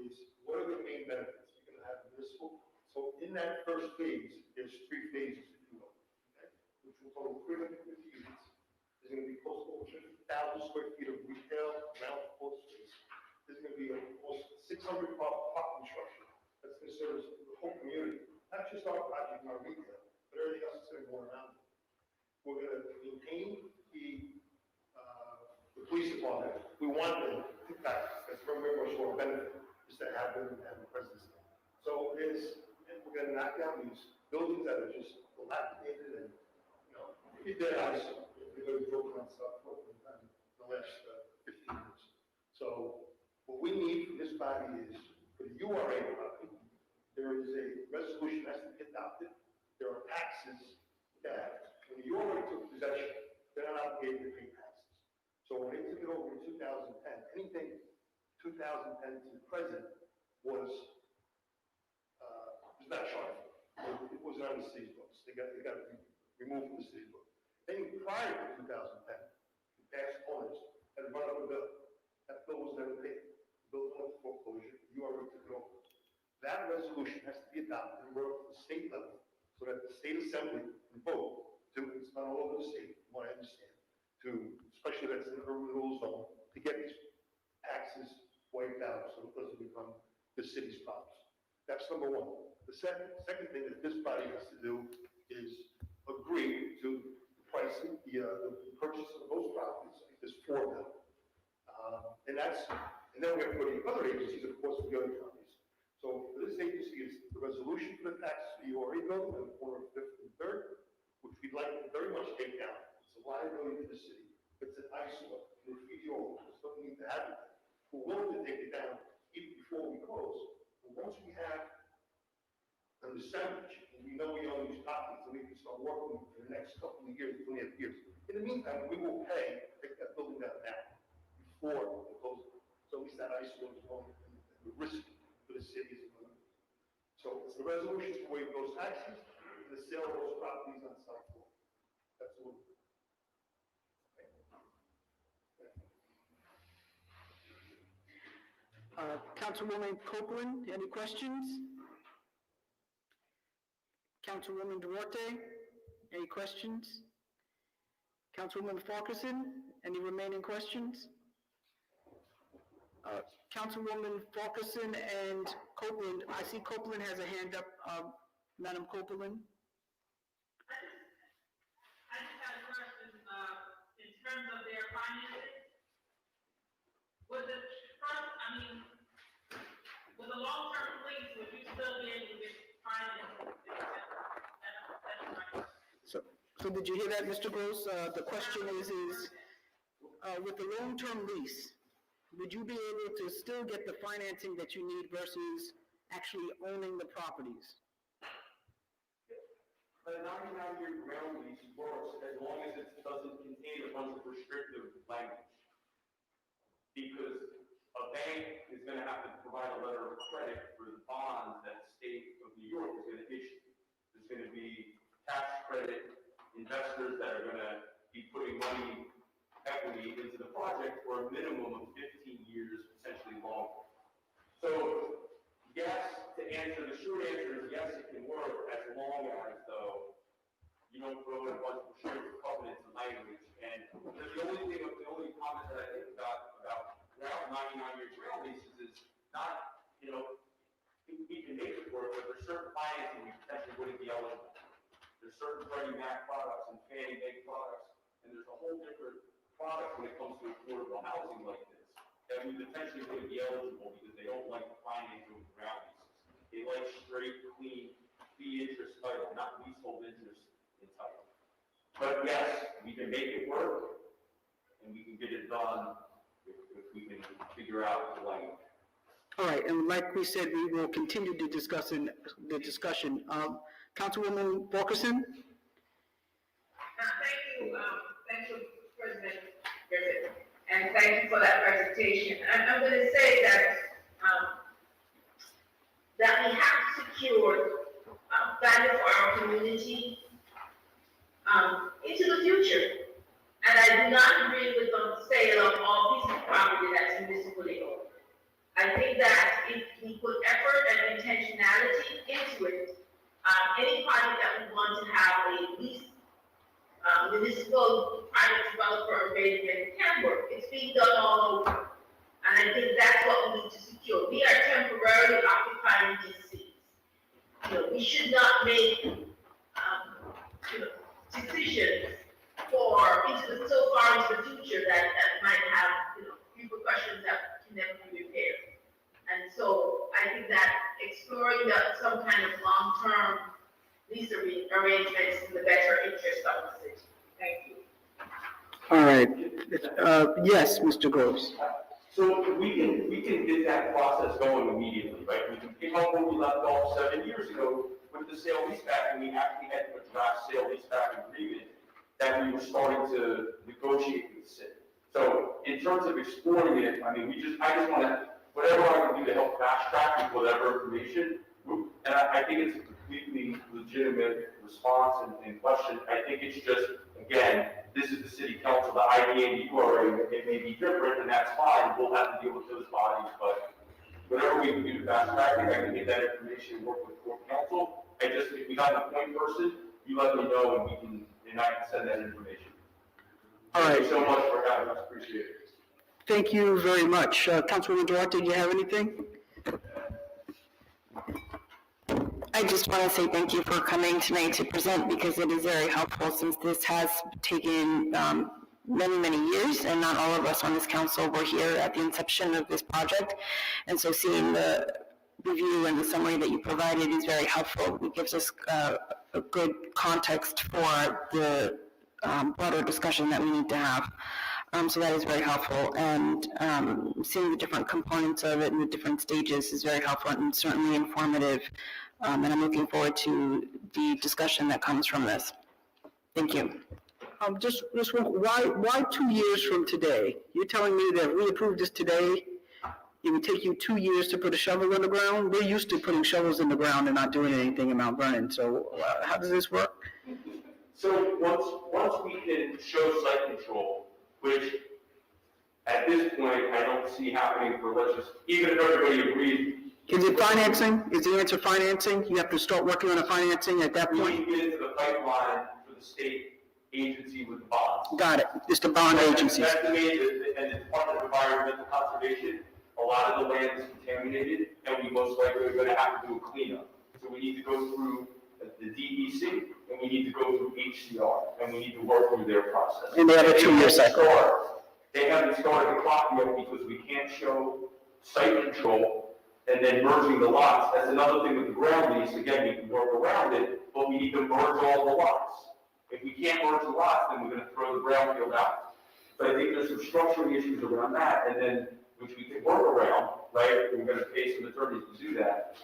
is what are the main benefits? You're going to have municipal. So in that first phase, there's 3 phases, if you will, okay? Which will total 350 units. There's going to be close to over 50,000 square feet of retail, ground floor space. There's going to be almost 600 parking structure that's going to service the whole community, not just our project and our retail, but everything else that's going to go around it. We're going to maintain the police department. We want them, in fact, that's very much more benefit, is to have them and the presence there. So we're going to knock down these buildings that are just dilapidated and, if you did, I just, if you're going to broken on stuff for the last 15 years. So what we need from this body is, for the URA property, there is a resolution that has to be adopted. There are taxes that, when the URA took possession, they're not obligated to pay taxes. So when they took it over in 2010, anything 2010 to the present was not charged. It wasn't on the city's books. They got removed from the city's book. Then prior to 2010, the past owners had run up a bill. That bill was never paid. The bill went to foreclosure. You already took it over. That resolution has to be adopted and work at the state level so that the state assembly can vote to, it's not all over the state, from what I understand, to, especially that's in urban renewal zone, to get these taxes wiped out so it doesn't become the city's problems. That's number one. The second thing that this body has to do is agree to the pricing, the purchase of those properties. I think there's 4 of them. And then we have to go to the other agencies, of course, for the other counties. So for this agency, it's the resolution for the taxes for the URA building on the corner of 5th and 3rd, which we'd like to very much take down. It's a liability to the city. It's an eyesore, graffiti all over. There's no need to have it. We're willing to take it down even before we close. But once we have an assembly, and we know we own these properties, and we can start working for the next couple of years, 2.5 years. In the meantime, we will pay to take that building down now, before the closing. So at least that eyesore is going, and the risk for the city is going. So it's the resolution to waive those taxes, and the sale of those properties on site floor. That's what. Councilwoman Copeland, any questions? Councilwoman Duarte, any questions? Councilwoman Farquharson, any remaining questions? Councilwoman Farquharson and Copeland, I see Copeland has a hand up. Madam Copeland? I just had a question, in terms of their finances. With the with a long-term lease, would you still be able to get financing? So did you hear that, Mr. Gross? The question is with the long-term lease, would you be able to still get the financing that you need versus actually owning the properties? The 99-year ground lease works as long as it doesn't contain a bunch of restrictive language. Because a bank is going to have to provide a letter of credit for the bonds that the state of New York is going to issue. There's going to be tax credit investors that are going to be putting money, equity into the project for a minimum of 15 years, potentially longer. So, yes, the short answer is yes, it can work as long as, though, you don't throw in a bunch of restrictive covenants and language. And the only comment that I think about 99-year ground leases is not for it, but there's certain financing we potentially wouldn't be eligible. There's certain Freddie Mac products and Fannie Mae products, and there's a whole different product when it comes to affordable housing like this, that we potentially wouldn't be eligible because they don't like the financing of ground leases. They like straight, clean, fee interest title, not leasehold interest in title. But yes, we can make it work, and we can get it done if we can figure out the language. All right, and like we said, we will continue to discuss in the discussion. Councilwoman Wilkerson? Thank you, President Griffin, and thank you for that presentation. I'm going to say that, that we have secured value for our community into the future. And I do not agree with the sale of all pieces of property that's municipally owned. I think that if we put effort and intentionality into it, any project that we want to have a lease, municipal private developer arrangement can work. It's being done all over. And I think that's what we need to secure. We are temporarily occupying these seats. We should not make, decisions so far into the future that might have, repercussions that can never be repaired. And so I think that exploring some kind of long-term lease arrangements is in the better interest of the city. Thank you. All right. Yes, Mr. Groves. So we can get that process going immediately, right? We can pick up where we left off 7 years ago with the sale leaseback, and we actually had a draft sale leaseback agreement that we were starting to negotiate with the city. So in terms of exploring it, I mean, I just want to, whatever I can do to help fast track with whatever information, and I think it's a completely legitimate response and question. I think it's just, again, this is the city council, the IDA and URA, it may be different, and that's fine, we'll have to deal with those bodies, but whatever we can do to fast track it, I can get that information, work with court counsel. If we have a point person, you let me know and I can send that information. All right. Thank you so much for having us, appreciate it. Thank you very much. Councilwoman Duarte, do you have anything? I just want to say thank you for coming tonight to present, because it is very helpful, since this has taken many, many years, and not all of us on this council were here at the inception of this project. And so seeing the review and the summary that you provided is very helpful. It gives us a good context for the broader discussion that we need to have. So that is very helpful, and seeing the different components of it and the different stages is very helpful and certainly informative, and I'm looking forward to the discussion that comes from this. Thank you. Just why 2 years from today? You're telling me that if we approve this today, it would take you 2 years to put a shovel in the ground? We're used to putting shovels in the ground and not doing anything in Mount Vernon, so how does this work? So once we can show site control, which at this point I don't see happening for, even if everybody agrees. Is it financing? Is the answer financing? You have to start working on a financing at that We point? need to get into the pipeline for the state agency with the bonds. Got it. It's the bond agencies. That's the main, and the Department of Environmental Conservation, a lot of the land is contaminated, and we most likely are gonna have to do a cleanup. So we need to go through the DEC, and we need to go through HCR, and we need to work through their process. And they have a 2-year cycle. They haven't started the clock yet because we can't show site control and then merging the lots. That's another thing with the ground lease. Again, we can work around it, but we need to merge all the lots. If we can't merge the lots, then we're gonna throw the brownfield out. So I think there's some structural issues around that, and then, which we can work around, right? We're gonna pay some attorneys to do that.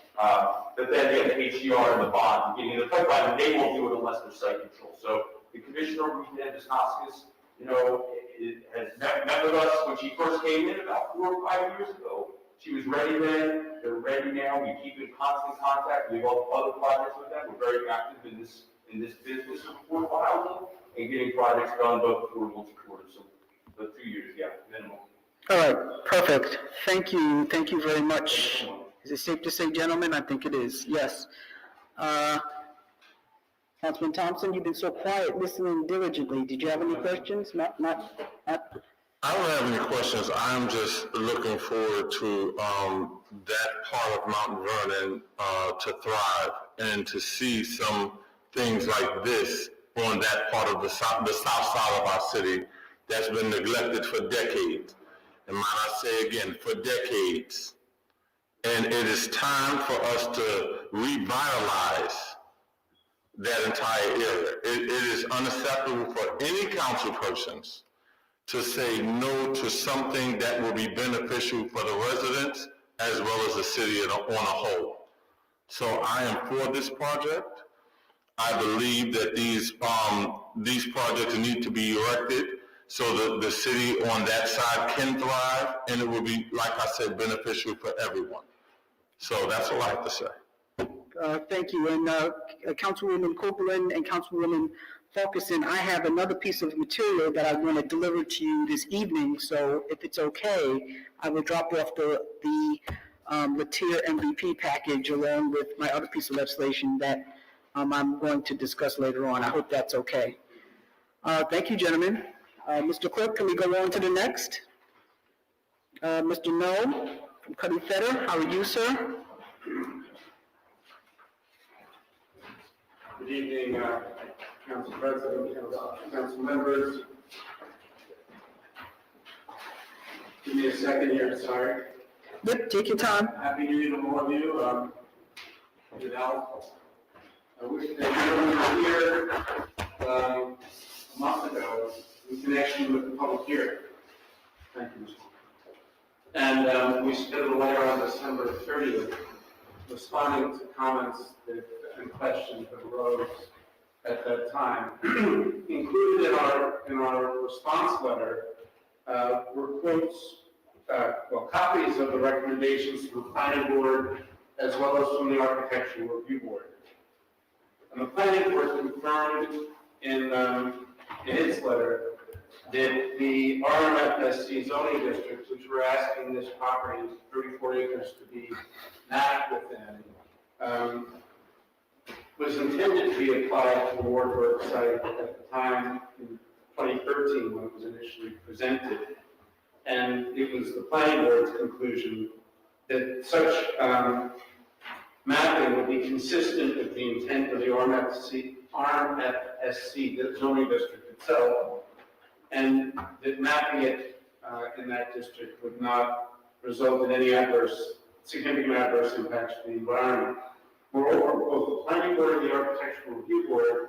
But then you have the HCR and the bond, getting the pipeline, and they won't do it unless there's site control. So the commissioner, Reed Hoskins, has met with us when she first came in about 4 or 5 years ago. She was ready then, they're ready now, we keep in constant contact, we have other projects with them, we're very active in this business of affordable housing and getting projects done both affordable and supportive. So the 2 years, yeah, minimum. All right, perfect. Thank you very much. Is it safe to say, gentlemen? I think it is, yes. Councilman Thompson, you've been so quiet, listening diligently. Did you have any questions? Not. I don't have any questions. I'm just looking forward to that part of Mount Vernon to thrive and to see some things like this on that part of the south side of our city that's been neglected for decades. And might I say again, for decades. And it is time for us to revitalize that entire area. It is unacceptable for any council persons to say no to something that will be beneficial for the residents as well as the city on a whole. So I am for this project. I believe that these projects need to be erected so that the city on that side can thrive, and it will be, like I said, beneficial for everyone. So that's all I have to say. Thank you. And Councilwoman Copeland and Councilwoman Fulkerson, I have another piece of material that I want to deliver to you this evening. So if it's okay, I will drop off the Latier MVP package along with my other piece of legislation that I'm going to discuss later on. I hope that's okay. Thank you, gentlemen. Mr. Clerk, can we go on to the next? Mr. No from Cuddy Fetter, how are you, sir? Good evening, Council President, Council members. Give me a second here, sorry. Yep, take your time. Happy New Year to all of you. I wish that everyone was here a month ago in connection with the public hearing. Thank you, Mr. And we submitted a letter on December 30th responding to comments and questions that arose at that time. Included in our response letter were quotes, copies of the recommendations from the planning board as well as from the architectural review board. And the planning board confirmed in its letter that the RMFSC zoning district, which we're asking this property, 34 acres, to be mapped within, was intended to be applied to the Wardburg site at the time in 2013 when it was initially presented. And it was the planning board's conclusion that such mapping would be consistent with the intent of the RMFSC the zoning district itself, and that mapping it in that district would not result in any significant adverse impacts to the environment. Moreover, both the planning board and the architectural review board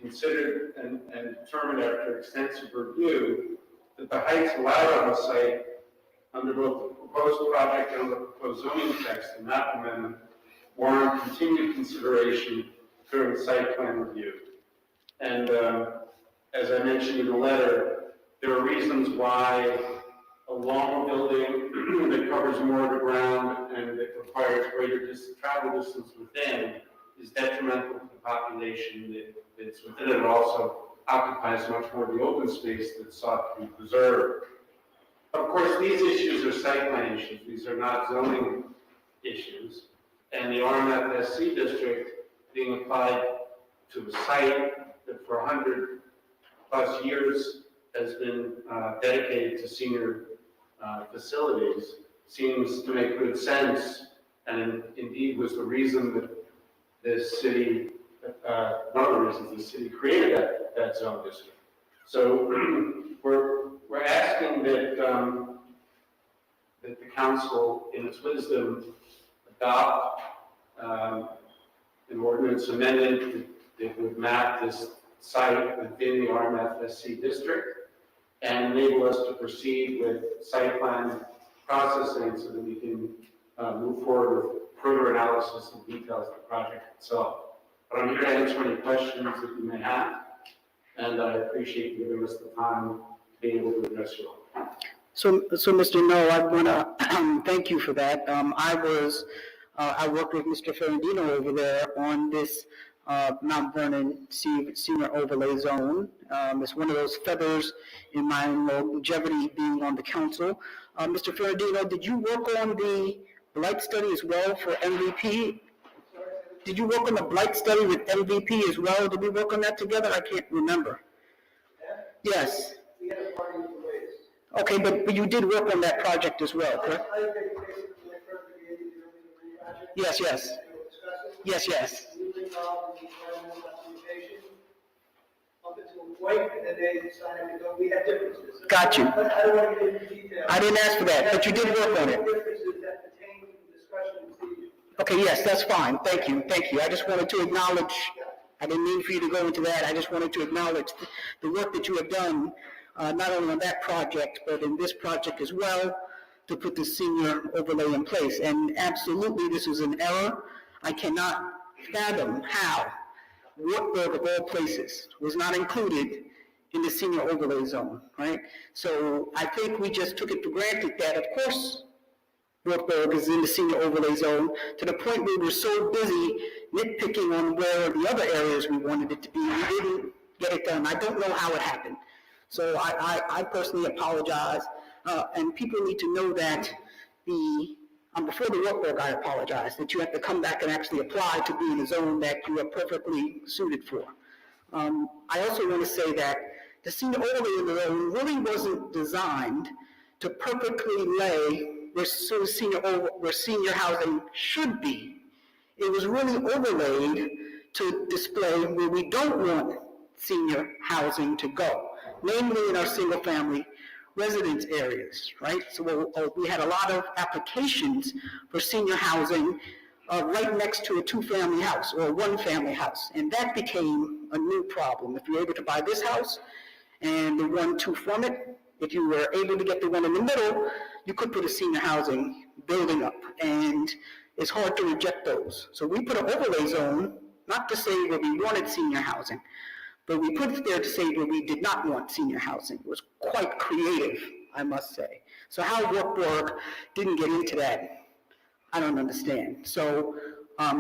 considered and determined after extensive review that the heights allowed on the site under both the proposed project and the proposed zoning text and map amendment warrant continued consideration during site plan review. And as I mentioned in the letter, there are reasons why a long building that covers more of the ground and that requires greater travel distance within is detrimental to the population that's within it. It also occupies much more of the open space that's sought to be preserved. Of course, these issues are site plan issues. These are not zoning issues. And the RMFSC district being applied to a site that for 100+ years has been dedicated to senior facilities seems to make good sense, and indeed was the reason that this city, one of the reasons the city created that zone district. So we're asking that that the council, in its wisdom, adopt an ordinance amendment that would map this site within the RMFSC district and enable us to proceed with site plan processing so that we can move forward with further analysis and details of the project itself. But I'm here to answer any questions that you may have, and I appreciate you giving us the time to be able to address you all. So Mr. No, I want to thank you for that. I worked with Mr. Ferrandino over there on this Mount Vernon Senior Overlay Zone. It's one of those feathers in my longevity being on the council. Mr. Ferrandino, did you work on the blight study as well for MVP? Did you work on the blight study with MVP as well? Did we work on that together? I can't remember. Yes. We had a party with the waves. Okay, but you did work on that project as well, correct? I think basically like for the beginning, you don't need to rehash it. Yes, yes. We'll discuss it. Yes, yes. We were involved in the environmental documentation up until the point, and then they decided to go, we had differences. Got you. But I don't want to get into detail. I didn't ask for that, but you did work on it. Differences that pertain to the discussion this evening. Okay, yes, that's fine. Thank you, thank you. I just wanted to acknowledge, I didn't mean for you to go into that. I just wanted to acknowledge the work that you have done, not only on that project, but in this project as well, to put the senior overlay in place. And absolutely, this was an error. I cannot fathom how Wartburg, of all places, was not included in the senior overlay zone, right? So I think we just took it for granted that, of course, Wartburg is in the senior overlay zone, to the point where we were so busy nitpicking on where the other areas we wanted it to be, we didn't get it done. I don't know how it happened. So I personally apologize, and people need to know that before the Wartburg, I apologize, that you have to come back and actually apply to be in the zone that you are perfectly suited for. I also want to say that the senior overlay zone really wasn't designed to perfectly lay where senior housing should be. It was really overlaid to display where we don't want senior housing to go, namely in our single-family residence areas, right? So we had a lot of applications for senior housing right next to a two-family house or a one-family house, and that became a new problem. If you're able to buy this house and the 1-2 from it, if you were able to get the one in the middle, you could put a senior housing building up, and it's hard to reject those. So we put an overlay zone, not to say where we wanted senior housing, but we put it there to say where we did not want senior housing. It was quite creative, I must say. So how Wartburg didn't get into that, I don't understand. So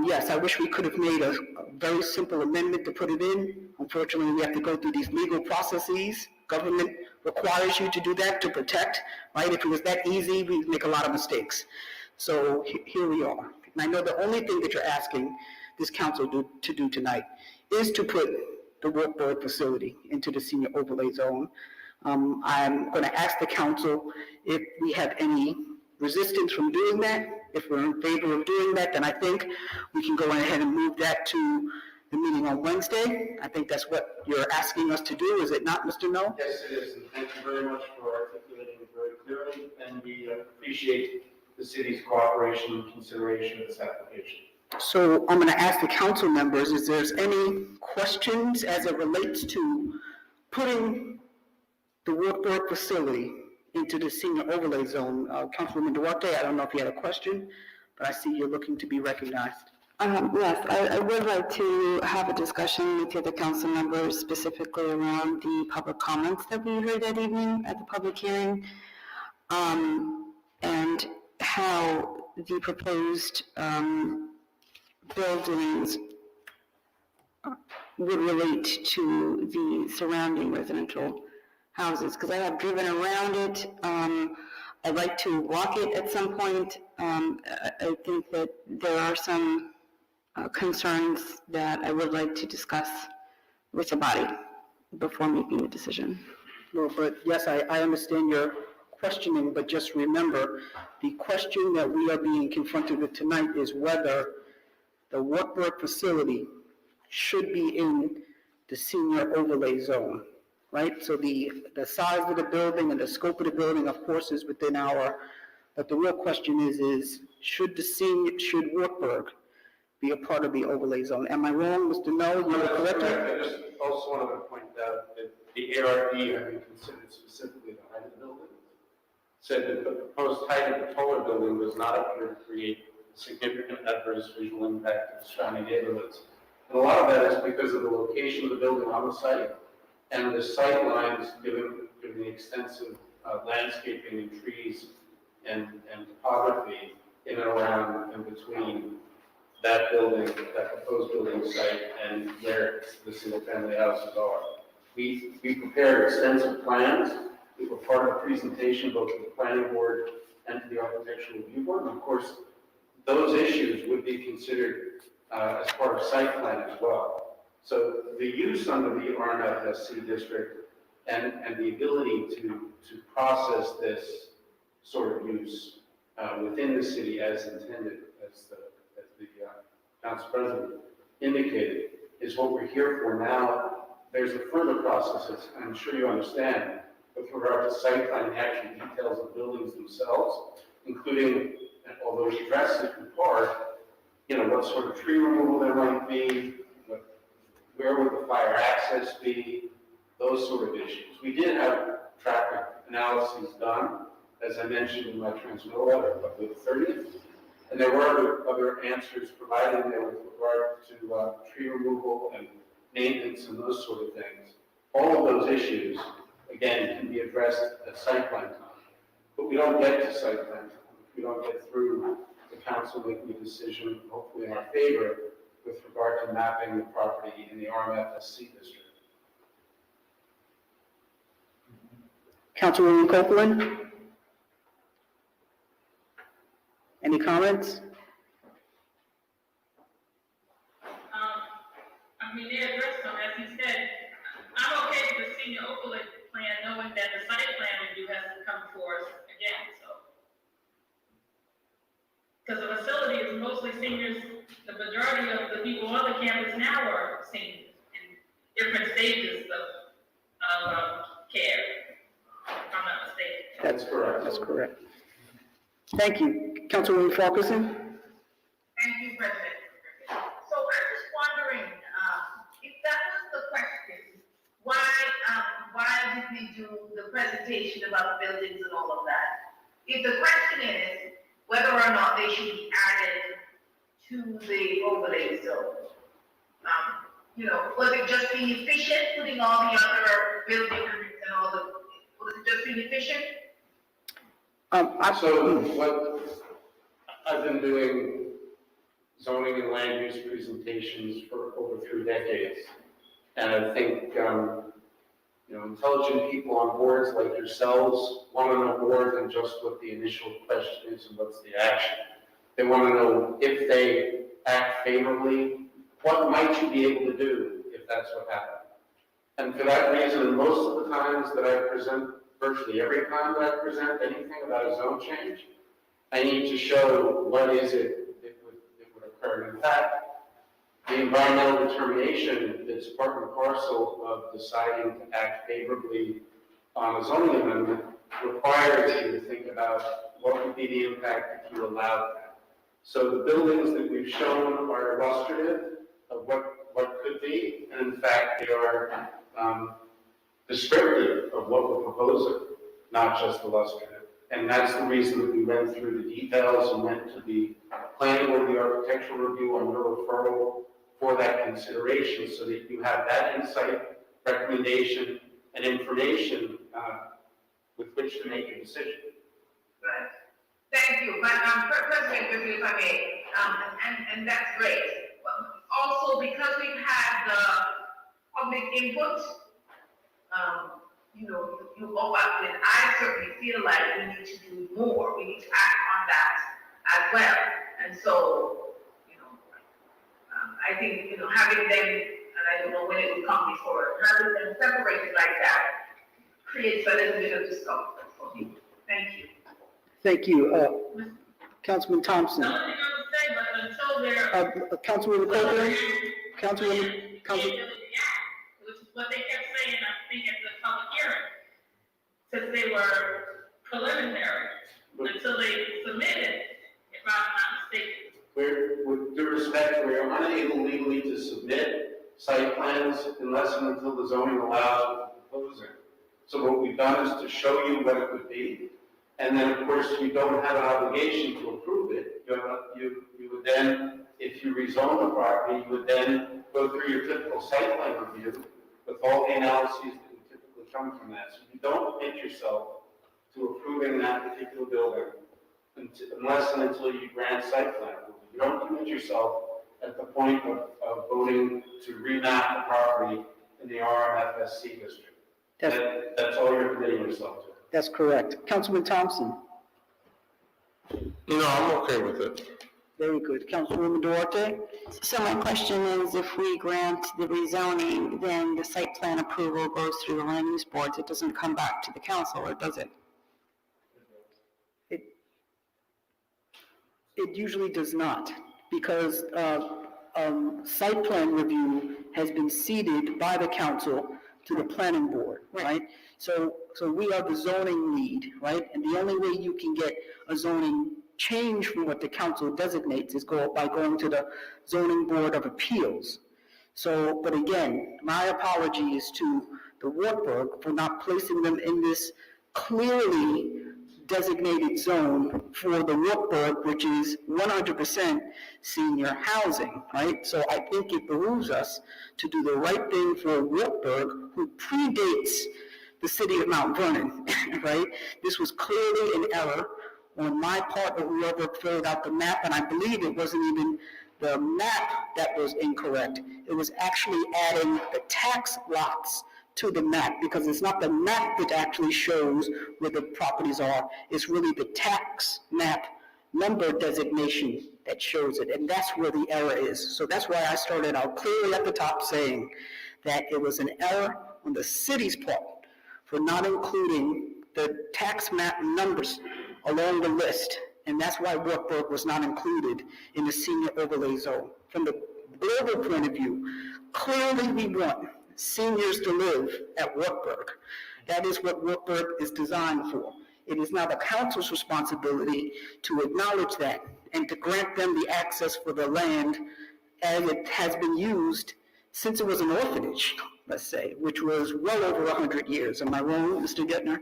yes, I wish we could have made a very simple amendment to put it in. Unfortunately, we have to go through these legal processes. Government requires you to do that to protect, right? If it was that easy, we'd make a lot of mistakes. So here we are. And I know the only thing that you're asking this council to do tonight is to put the Wartburg facility into the senior overlay zone. I'm going to ask the council if we have any resistance from doing that. If we're in favor of doing that, then I think we can go ahead and move that to the meeting on Wednesday. I think that's what you're asking us to do, is it not, Mr. No? Yes, it is, and thank you very much for articulating it very clearly, and we appreciate the city's cooperation and consideration of this application. So I'm going to ask the council members, is there any questions as it relates to putting the Wartburg facility into the senior overlay zone? Councilwoman Duarte, I don't know if you had a question, but I see you're looking to be recognized. Yes, I would like to have a discussion with the other council members specifically around the public comments that we heard that evening at the public hearing, and how the proposed buildings would relate to the surrounding residential houses, because I have driven around it. I'd like to walk it at some point. I think that there are some concerns that I would like to discuss with the body before making a decision. Well, but yes, I understand your questioning, but just remember, the question that we are being confronted with tonight is whether the Wartburg facility should be in the senior overlay zone, right? So the size of the building and the scope of the building, of course, is within but the real question is should Wartburg be a part of the overlay zone? Am I wrong, Mr. No? You were correct? I just also wanted to point out that the ARD, having considered specifically the height of the building, said that the proposed height of the taller building does not appear to create significant adverse visual impact to the surrounding neighborhoods. And a lot of that is because of the location of the building on the site and the sight lines given the extensive landscaping and trees and topography in and around and between that building, that proposed building site, and where the single-family houses are. We prepared extensive plans. We were part of the presentation both to the planning board and to the architectural review board. And of course, those issues would be considered as part of site plan as well. So the use under the RMFSC district and the ability to process this sort of use within the city as intended, as the council president indicated, is what we're here for now. There's a further process, as I'm sure you understand, with regard to site plan, the actual details of buildings themselves, including, although we address it in part, what sort of tree removal there might be, where would the fire access be, those sort of issues. We did have traffic analyses done, as I mentioned in my transmittal letter of the 30th, and there were other answers provided there with regard to tree removal and maintenance and those sort of things. All of those issues, again, can be addressed at site plan time. But we don't get to site plan time. We don't get through the council making a decision, hopefully in our favor, with regard to mapping the property in the RMFSC district. Councilwoman Copeland? Any comments? I mean, they addressed them, as he said, I'm okay with the senior overlay plan, knowing that the site plan review has to come for us again, so. Because the facility is mostly seniors, the majority of the people on the campus now are seniors in different stages of care, if I'm not mistaken. That's correct. That's correct. Thank you. Councilwoman Farquharson? Thank you, President. So I'm just wondering, if that was the question, why did we do the presentation about the buildings and all of that? If the question is whether or not they should be added to the overlay zone, was it just being efficient, putting all the other buildings and all the, was it just being efficient? So what, I've been doing zoning and land use presentations for over 3 decades. And I think, intelligent people on boards like yourselves want to know more than just what the initial question is and what's the action. They want to know if they act favorably, what might you be able to do if that's what happened? And for that reason, most of the times that I present, virtually every time that I present anything about a zone change, I need to show what is it that would occur. In fact, the environmental determination that's part and parcel of deciding to act favorably on a zoning amendment requires you to think about what would be the impact if you allowed that. So the buildings that we've shown are illustrative of what could be, and in fact, they are descriptive of what we're proposing, not just illustrative. And that's the reason that we went through the details and went to the planning board, the architectural review on your referral for that consideration, so that you have that insight, recommendation, and information with which to make a decision. Right. Thank you. But, President, if I may, and that's great. But also, because we've had the public input, I certainly feel like we need to do more. We need to act on that as well. And so, I think, having them, and I don't know when it will come before, having them separated like that creates a little bit of discomfort for me. Thank you. Thank you. Councilman Thompson? The only thing I would say, but until they're. Councilwoman Copeland? Councilwoman, Which is what they kept saying, I think, at the public hearing, since they were preliminary, until they submitted, if I'm not mistaken. With due respect, we are unable legally to submit site plans unless and until the zoning allows the proposing. So what we've done is to show you what it would be, and then of course you don't have an obligation to approve it. You would then, if you rezone the property, you would then go through your typical site plan review with all the analyses that would typically come from that. So you don't commit yourself to approving that particular building unless and until you grant site plan approval. You don't commit yourself at the point of voting to remap the property in the RMFSC district. That's all you're committing yourself to. That's correct. Councilman Thompson? No, I'm okay with it. Very good. Councilwoman Duarte? So my question is, if we grant the rezoning, then the site plan approval goes through the land use boards, it doesn't come back to the council, or does it? It usually does not, because site plan review has been ceded by the council to the planning board, right? So we are the zoning lead, right? And the only way you can get a zoning change from what the council designates is by going to the zoning board of appeals. So, but again, my apologies to the Wartburg for not placing them in this clearly designated zone for the Wartburg, which is 100% senior housing, right? So I think it behooves us to do the right thing for Wartburg, who predates the city of Mount Vernon, right? This was clearly an error on my part, or whoever filled out the map, and I believe it wasn't even the map that was incorrect. It was actually adding the tax lots to the map, because it's not the map that actually shows where the properties are, it's really the tax map number designation that shows it, and that's where the error is. So that's why I started out clearly at the top saying that it was an error on the city's part for not including the tax map numbers along the list, and that's why Wartburg was not included in the senior overlay zone. From the global point of view, clearly we want seniors to live at Wartburg. That is what Wartburg is designed for. It is now the council's responsibility to acknowledge that and to grant them the access for the land as it has been used since it was an orphanage, let's say, which was well over 100 years. Am I wrong, Mr. Gettner?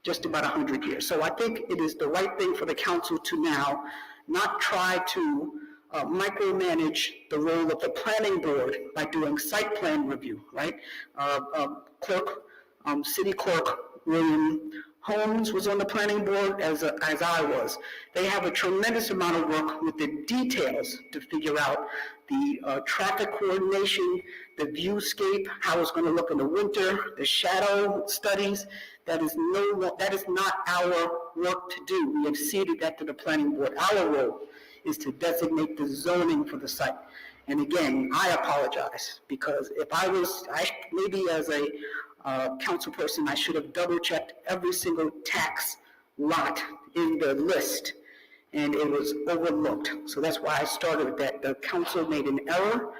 Just about 100 years. So I think it is the right thing for the council to now not try to micromanage the role of the planning board by doing site plan review, right? City Clerk William Holmes was on the planning board as I was. They have a tremendous amount of work with the details to figure out the traffic coordination, the viewscape, how it's going to look in the winter, the shadow studies. That is not our work to do. We have ceded that to the planning board. Our role is to designate the zoning for the site. And again, I apologize, because if maybe as a council person, I should have double-checked every single tax lot in the list, and it was overlooked. So that's why I started with that. The council made an error,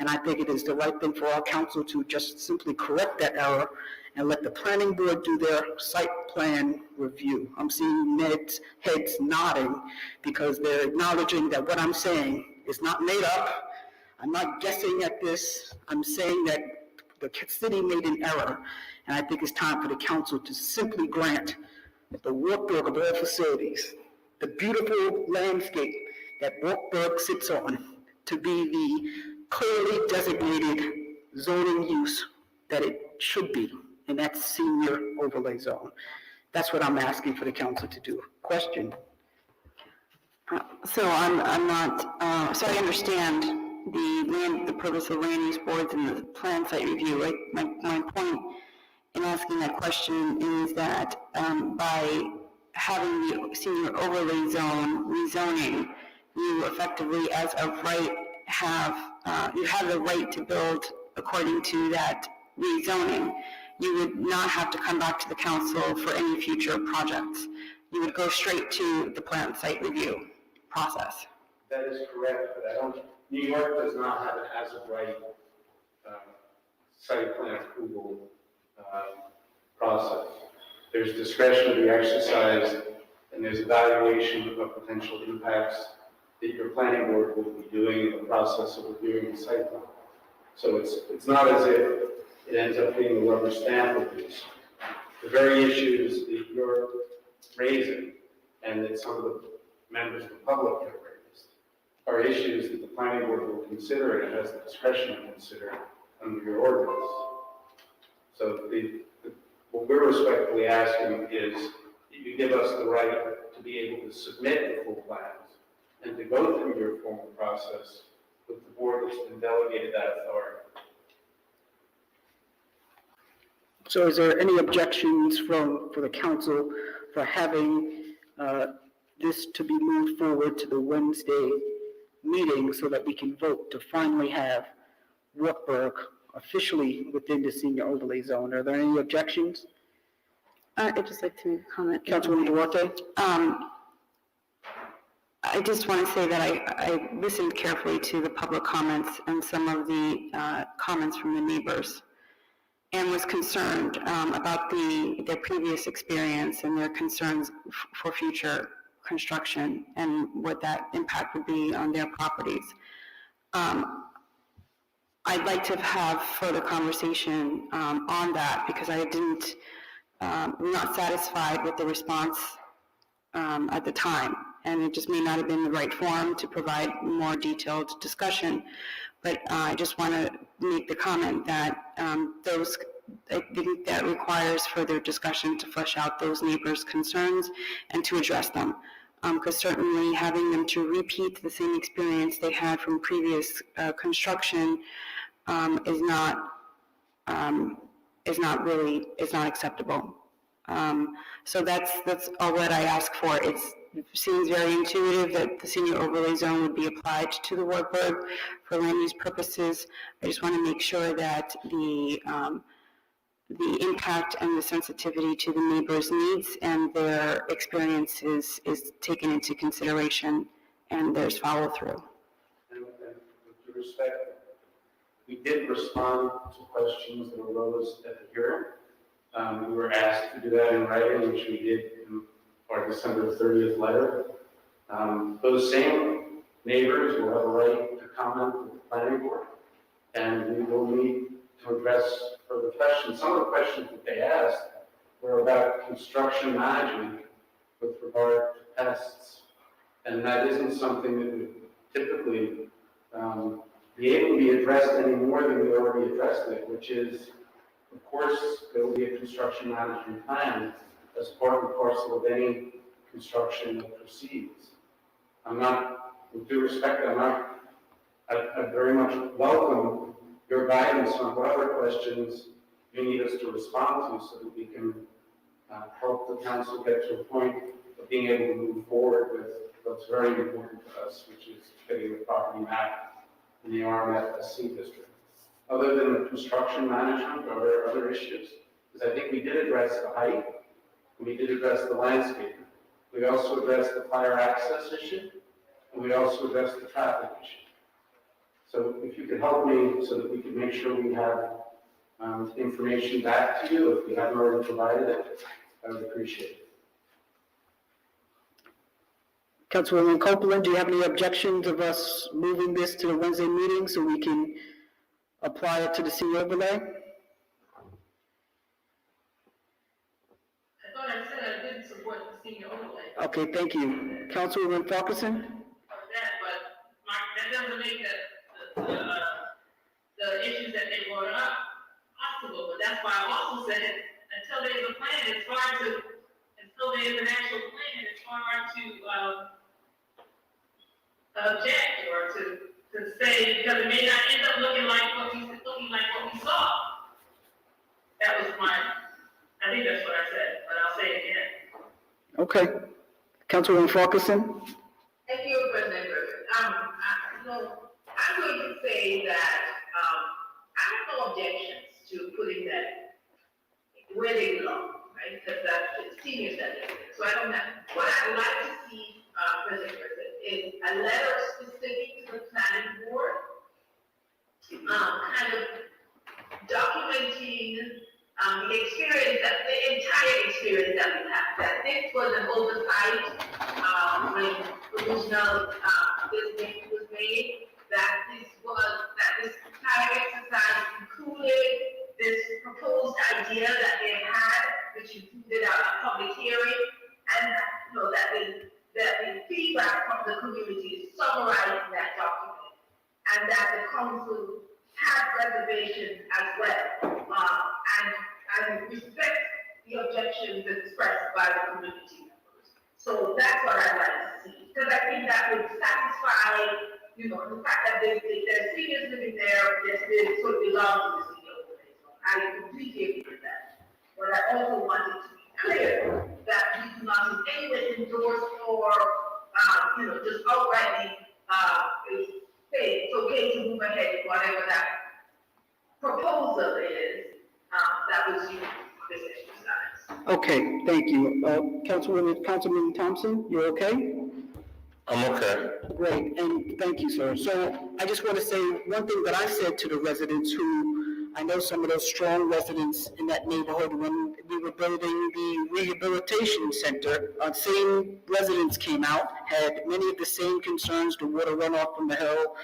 and I think it is the right thing for our council to just simply correct that error and let the planning board do their site plan review. I'm seeing heads nodding, because they're acknowledging that what I'm saying is not made up. I'm not guessing at this. I'm saying that the city made an error, and I think it's time for the council to simply grant the Wartburg of all facilities, the beautiful landscape that Wartburg sits on, to be the clearly designated zoning use that it should be, and that's senior overlay zone. That's what I'm asking for the council to do. Question? So I'm not, so I understand the purpose of land use boards and the plan site review, right? My point in asking that question is that by having the senior overlay zone rezoning, you effectively, as of right, you have the right to build according to that rezoning. You would not have to come back to the council for any future projects. You would go straight to the plan site review process. That is correct, but New York does not have an as-of-right site plan approval process. There's discretion to be exercised, and there's evaluation of potential impacts that your planning board will be doing in the process of reviewing the site plan. So it's not as if it ends up being a rubber stamp of this. The very issues that you're raising, and that some of the members of the public have raised, are issues that the planning board will consider and has the discretion to consider under your ordinance. So what we're respectfully asking is that you give us the right to be able to submit the full plans and to go through your formal process with the board that's been delegated that authority. So is there any objections for the council for having this to be moved forward to the Wednesday meeting so that we can vote to finally have Wartburg officially within the senior overlay zone. Are there any objections? I'd just like to make a comment. Councilwoman Duarte? I just want to say that I listened carefully to the public comments and some of the comments from the neighbors, and was concerned about their previous experience and their concerns for future construction and what that impact would be on their properties. I'd like to have further conversation on that, because I'm not satisfied with the response at the time, and it just may not have been the right forum to provide more detailed discussion. But I just want to make the comment that I think that requires further discussion to flesh out those neighbors' concerns and to address them. Because certainly having them to repeat the same experience they had from previous construction is not acceptable. So that's all that I ask for. It seems very intuitive that the senior overlay zone would be applied to the Wartburg for land use purposes. I just want to make sure that the impact and the sensitivity to the neighbors' needs and their experiences is taken into consideration, and there's follow through. And with due respect, we did respond to questions that arose at the hearing. We were asked to do that in writing, which we did in our December 30th letter. Those same neighbors will have a right to comment with the planning board, and we will need to address further questions. Some of the questions that they asked were about construction management with regard to pests, and that isn't something that would typically be able to be addressed any more than we already addressed it, which is, of course, there will be a construction management plan as part and parcel of any construction that proceeds. With due respect, I very much welcome your guidance on what other questions you need us to respond to so that we can help the council get to a point of being able to move forward with what's very important to us, which is getting the property map in the RMFSC district. Other than the construction management, are there other issues? Because I think we did address the height, and we did address the landscaping. We also addressed the fire access issue, and we also addressed the traffic issue. So if you could help me so that we can make sure we have information back to you, if we haven't already provided it, I would appreciate it. Councilwoman Copeland, do you have any objections of us moving this to the Wednesday meeting so we can apply it to the senior overlay? I thought I said I didn't support the senior overlay. Okay, thank you. Councilwoman Farquharson? That doesn't make the issues that they brought up possible, but that's why I also said until there's a plan, until there's an actual plan, it's hard to object or to say, because it may not end up looking like what we saw. That was I think that's what I said, but I'll say it again. Okay. Councilwoman Farquharson? Thank you, President Griffin. I'm going to say that I have no objections to putting that where they belong, right? Because that's senior center. So I don't have, what I'd like to see, President Griffin, is a letter specific to the planning board, kind of documenting the experience, the entire experience that we had. That this was an oversight when original this was made. That this entire exercise included this proposed idea that they had, which included a public hearing, and that the feedback from the community is summarized in that document, and that the council has reservations as well, and respect the objections expressed by the community members. So that's what I'd like to see, because I think that would satisfy, the fact that there's seniors living there, they sort of belong to the senior overlay zone. I completely agree with that. But I also wanted to be clear that we do not in any way endorse or, just outrightly say it's okay to move ahead with whatever that proposal is, that was used for this exercise. Okay, thank you. Councilman Thompson, you okay? I'm okay. Great, and thank you, sir. So I just want to say one thing that I said to the residents who, I know some of those strong residents in that neighborhood when we were building the rehabilitation center, same residents came out, had many of the same concerns, the water runoff from the hill,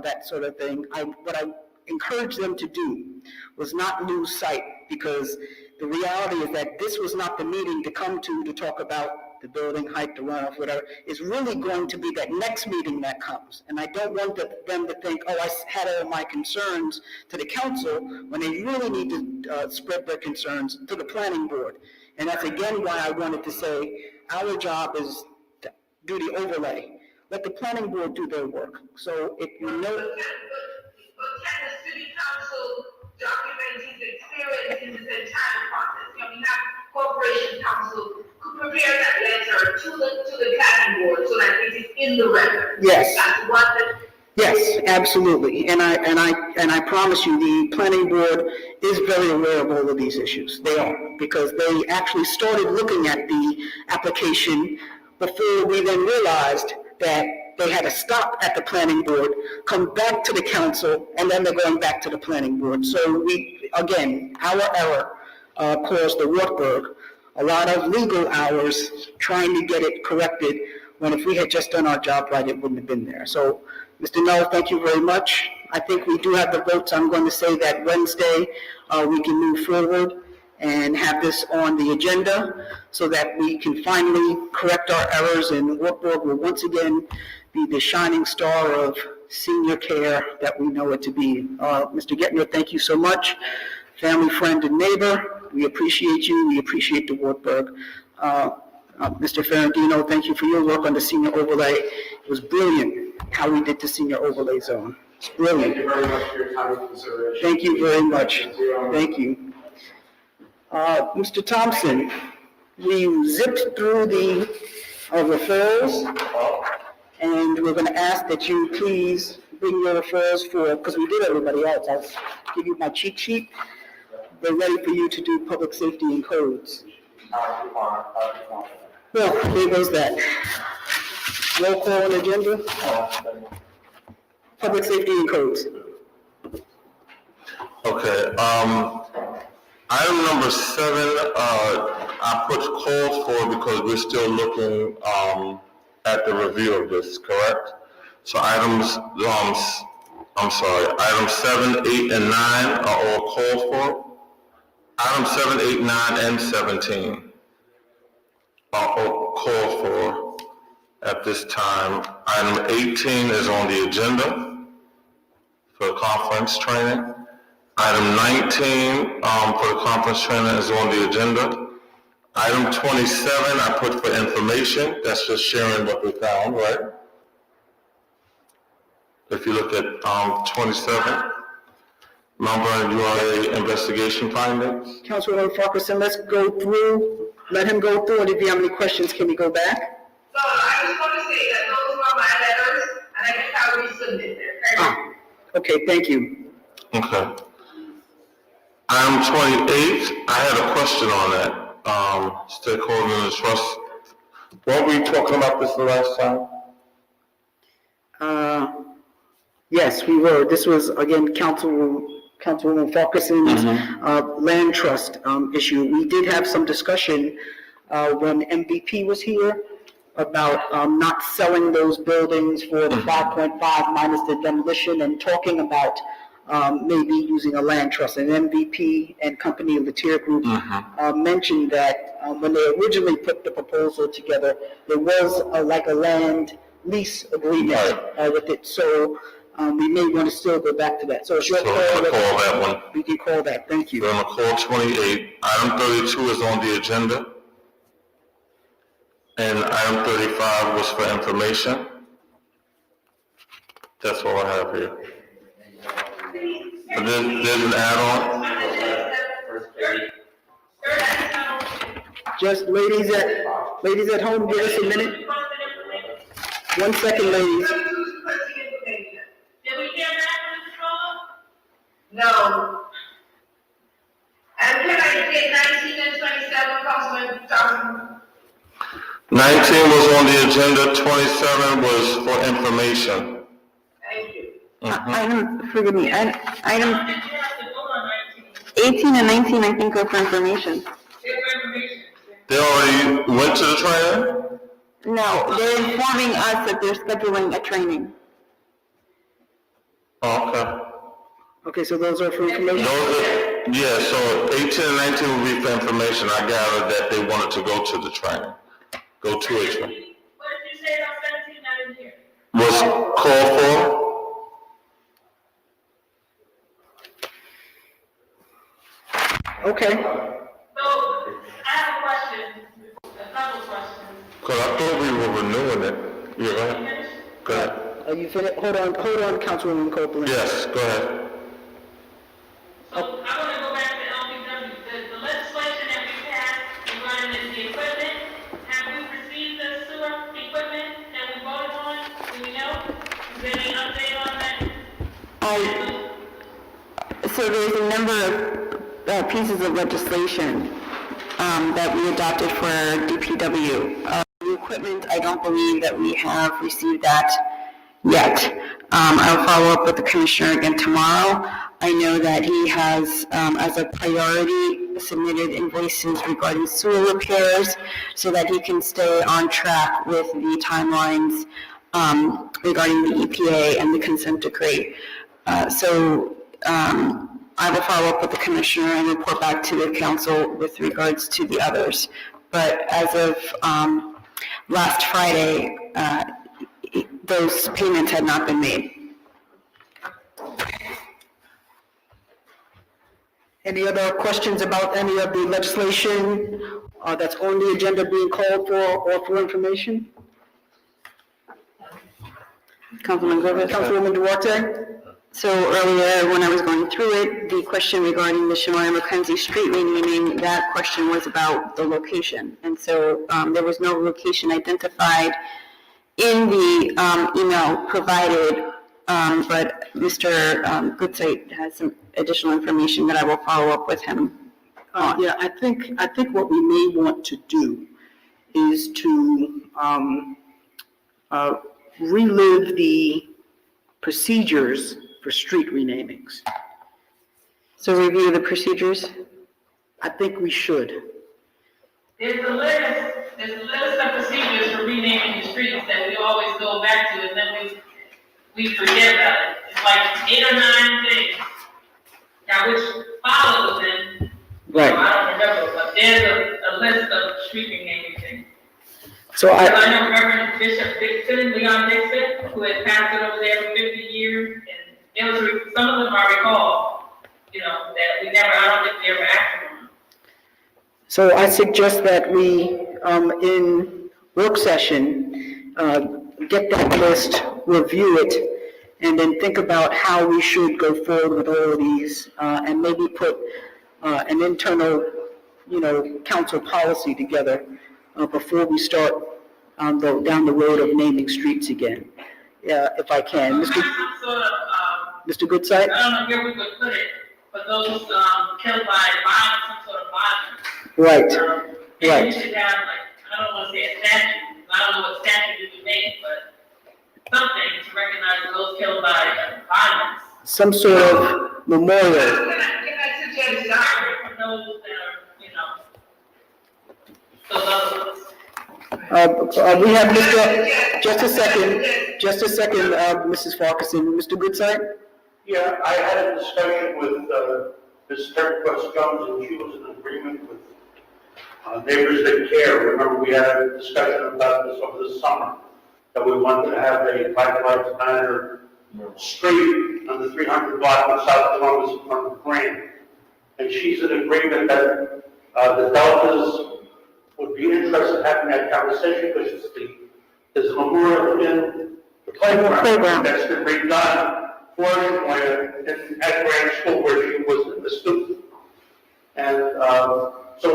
that sort of thing. What I encouraged them to do was not lose sight, because the reality is that this was not the meeting to come to talk about the building height, the runoff, whatever. It's really going to be that next meeting that comes. And I don't want them to think, oh, I had all my concerns to the council, when they really need to spread their concerns to the planning board. And that's again why I wanted to say, our job is to do the overlay. Let the planning board do their work. So if you know. But can the city council document his experience in this entire process? You know, we have corporation council who prepare that letter to the planning board so that it is in the record. Yes. That's one that. Yes, absolutely. And I promise you, the planning board is very aware of all of these issues. They are, because they actually started looking at the application before we then realized that they had to stop at the planning board, come back to the council, and then they're going back to the planning board. So we, again, our error caused the Wartburg a lot of legal hours trying to get it corrected, when if we had just done our job right, it wouldn't have been there. So, Mr. Null, thank you very much. I think we do have the votes. I'm going to say that Wednesday, we can move forward and have this on the agenda so that we can finally correct our errors, and Wartburg will once again be the shining star of senior care that we know it to be. Mr. Gettner, thank you so much. Family, friend, and neighbor, we appreciate you. We appreciate the Wartburg. Mr. Ferrandino, thank you for your work on the senior overlay. It was brilliant how we did the senior overlay zone. It's brilliant. Thank you very much for your time and consideration. Thank you very much. Thank you. Mr. Thompson, we zipped through the referrals, and we're going to ask that you please bring your referrals for, because we did everybody else. I'll give you my cheat sheet. They're ready for you to do public safety and codes. Well, there goes that. Roll call on agenda. Public safety and codes. Okay, item number 7, I put calls for because we're still looking, at the review of this, correct? So items, items 7, 8, and 9 are all called for. Items 7, 8, 9, and 17 are all called for at this time. Item 18 is on the agenda for conference training. Item 19 for the conference training is on the agenda. Item 27 I put for information. That's just sharing what we found, right? If you look at 27, Mount URA investigation findings. Councilwoman Farquharson, let's go through, let him go through, and if you have any questions, can we go back? So I just want to say that those were my letters, and I guess I'll resubmit them. Okay, thank you. Okay. Item 28, I had a question on that. Stakeholder in the trust. Weren't we talking about this the last time? Yes, we were. This was, again, Councilwoman Farquharson's land trust issue. We did have some discussion when MVP was here about not selling those buildings for the 5.5 minus the demolition, and talking about maybe using a land trust. And MVP and company Latier Group mentioned that when they originally put the proposal together, there was like a land lease agreement with it. So we may want to still go back to that. So it's your call. Call that one. We can call that. Thank you. We're on call 28. Item 32 is on the agenda. And item 35 was for information. That's all I have here. But there's an add-on. Just ladies at home, give us a minute. 1 second, ladies. No. And can I get 19 and 27, Councilman Johnson? 19 was on the agenda, 27 was for information. Thank you. Item, forgive me, item I don't think you have to vote on 19. 18 and 19, I think, are for information. They're for information. They already went to the training? No, they're informing us that they're scheduling a training. Oh, okay. Okay, so those are for information? Yeah, so 18 and 19 will be for information. I gathered that they wanted to go to the training. Go to a training. What did you say about 17? I didn't hear. Was called for? Okay, So, I have a question, a couple questions. Because I thought we were renewing it. Yeah, go ahead. Finish? Go ahead. are you finished? Hold on, Councilwoman Copeland. Yes, go ahead. So, I want to go back to LPW. The legislation that we passed regarding the equipment, have we received the sewer equipment that we voted on? Do we know? Is there any update on that? So there's a number of pieces of legislation that we adopted for DPW. The equipment, I don't believe that we have received that yet. I'll follow up with the commissioner again tomorrow. I know that he has, as a priority, submitted invoices regarding sewer repairs so that he can stay on track with the timelines regarding the EPA and the consent decree. I will follow up with the commissioner and report back to the council with regards to the others. But as of last Friday, those payments had not been made. Any other questions about any of the legislation that's on the agenda being called for or for information? Councilman Griffith? Councilwoman Duarte? So earlier, when I was going through it, the question regarding the Shemaya McKenzie Street renaming, that question was about the location. And so there was no location identified in the email provided, but Mr. Goodsite has some additional information that I will follow up with him on. Yeah, I think what we may want to do is to relive the procedures for street renamings. So review the procedures? I think we should. There's a list of procedures for renaming the streets that we always go back to, and then we forget about it. It's like 8 or 9 things. Now, which follows them, Right. I don't remember, but there's a list of street renaming things. So I know Reverend Bishop Dixon, Leon Dixon, who had passed it over there for 50 years, and it was, some of them I recall, that I don't think we ever acted on. So I suggest that we, in work session, get that list, review it, and then think about how we should go forward with all of these, and maybe put an internal, council policy together before we start down the road of naming streets again, if I can. Mr. Goodsite? I don't know where we would put it, but those killed by violence, some sort of violence. Right, Maybe right. we should have, I don't want to say a statute, I don't know what statute we would make, but something to recognize those killed by violence. Some sort of memorial. Can I suggest that? For those that are, those others. We have just a second, Mrs. Farquharson. Mr. Goodsite? Yeah, I had a discussion with Ms. Terry-Quest Jones, and she was in agreement with Neighbors That Care. Remember, we had a discussion about this over the summer, that we wanted to have a Black Lives Matter street on the 300 block of South Columbus in front of Grand. And she's in agreement that the Deltas would be interested in having that conversation, because there's a memorial in the playground that's been redone for her at Grand School where she was a student. And so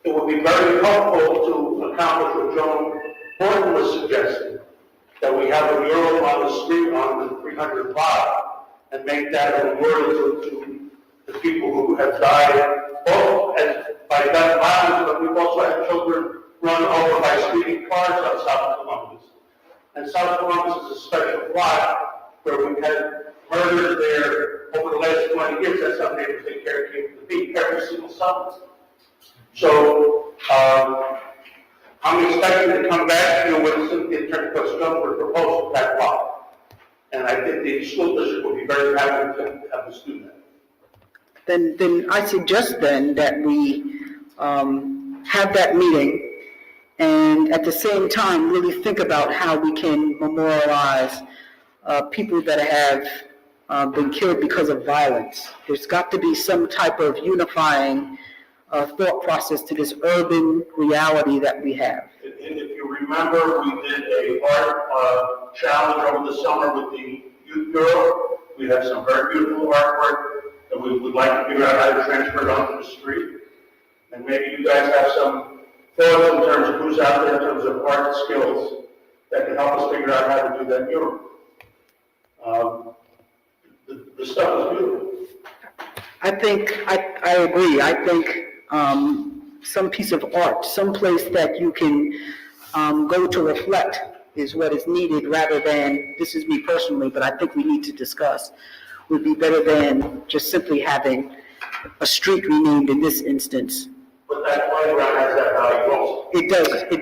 it would be very helpful to accomplish what Joan Horton was suggesting, that we have a mural on the street on the 300 block and make that a memorial to the people who have died, both by gun violence, but we've also had children run over by speeding cars on South Columbus. And South Columbus is a special block where we've had murders there over the last 20 years. That's how neighbors take care of the beat every single summer. So, I'm expecting to come back here with Cynthia Turner-Costello for a proposal for that block. And I think the school district will be very happy to have us do that. Then I suggest then that we have that meeting and at the same time really think about how we can memorialize people that have been killed because of violence. There's got to be some type of unifying thought process to this urban reality that we have. And if you remember, we did a art challenge over the summer with the Youth Bureau. We have some very beautiful artwork that we would like to figure out how to transfer it onto the street. And maybe you guys have some thoughts in terms of who's out there in terms of art skills that can help us figure out how to do that mural. The stuff is beautiful. I think, I agree. I think some piece of art, some place that you can go to reflect is what is needed rather than, this is me personally, but I think we need to discuss, would be better than just simply having a street renamed in this instance. But that playground has that value also. It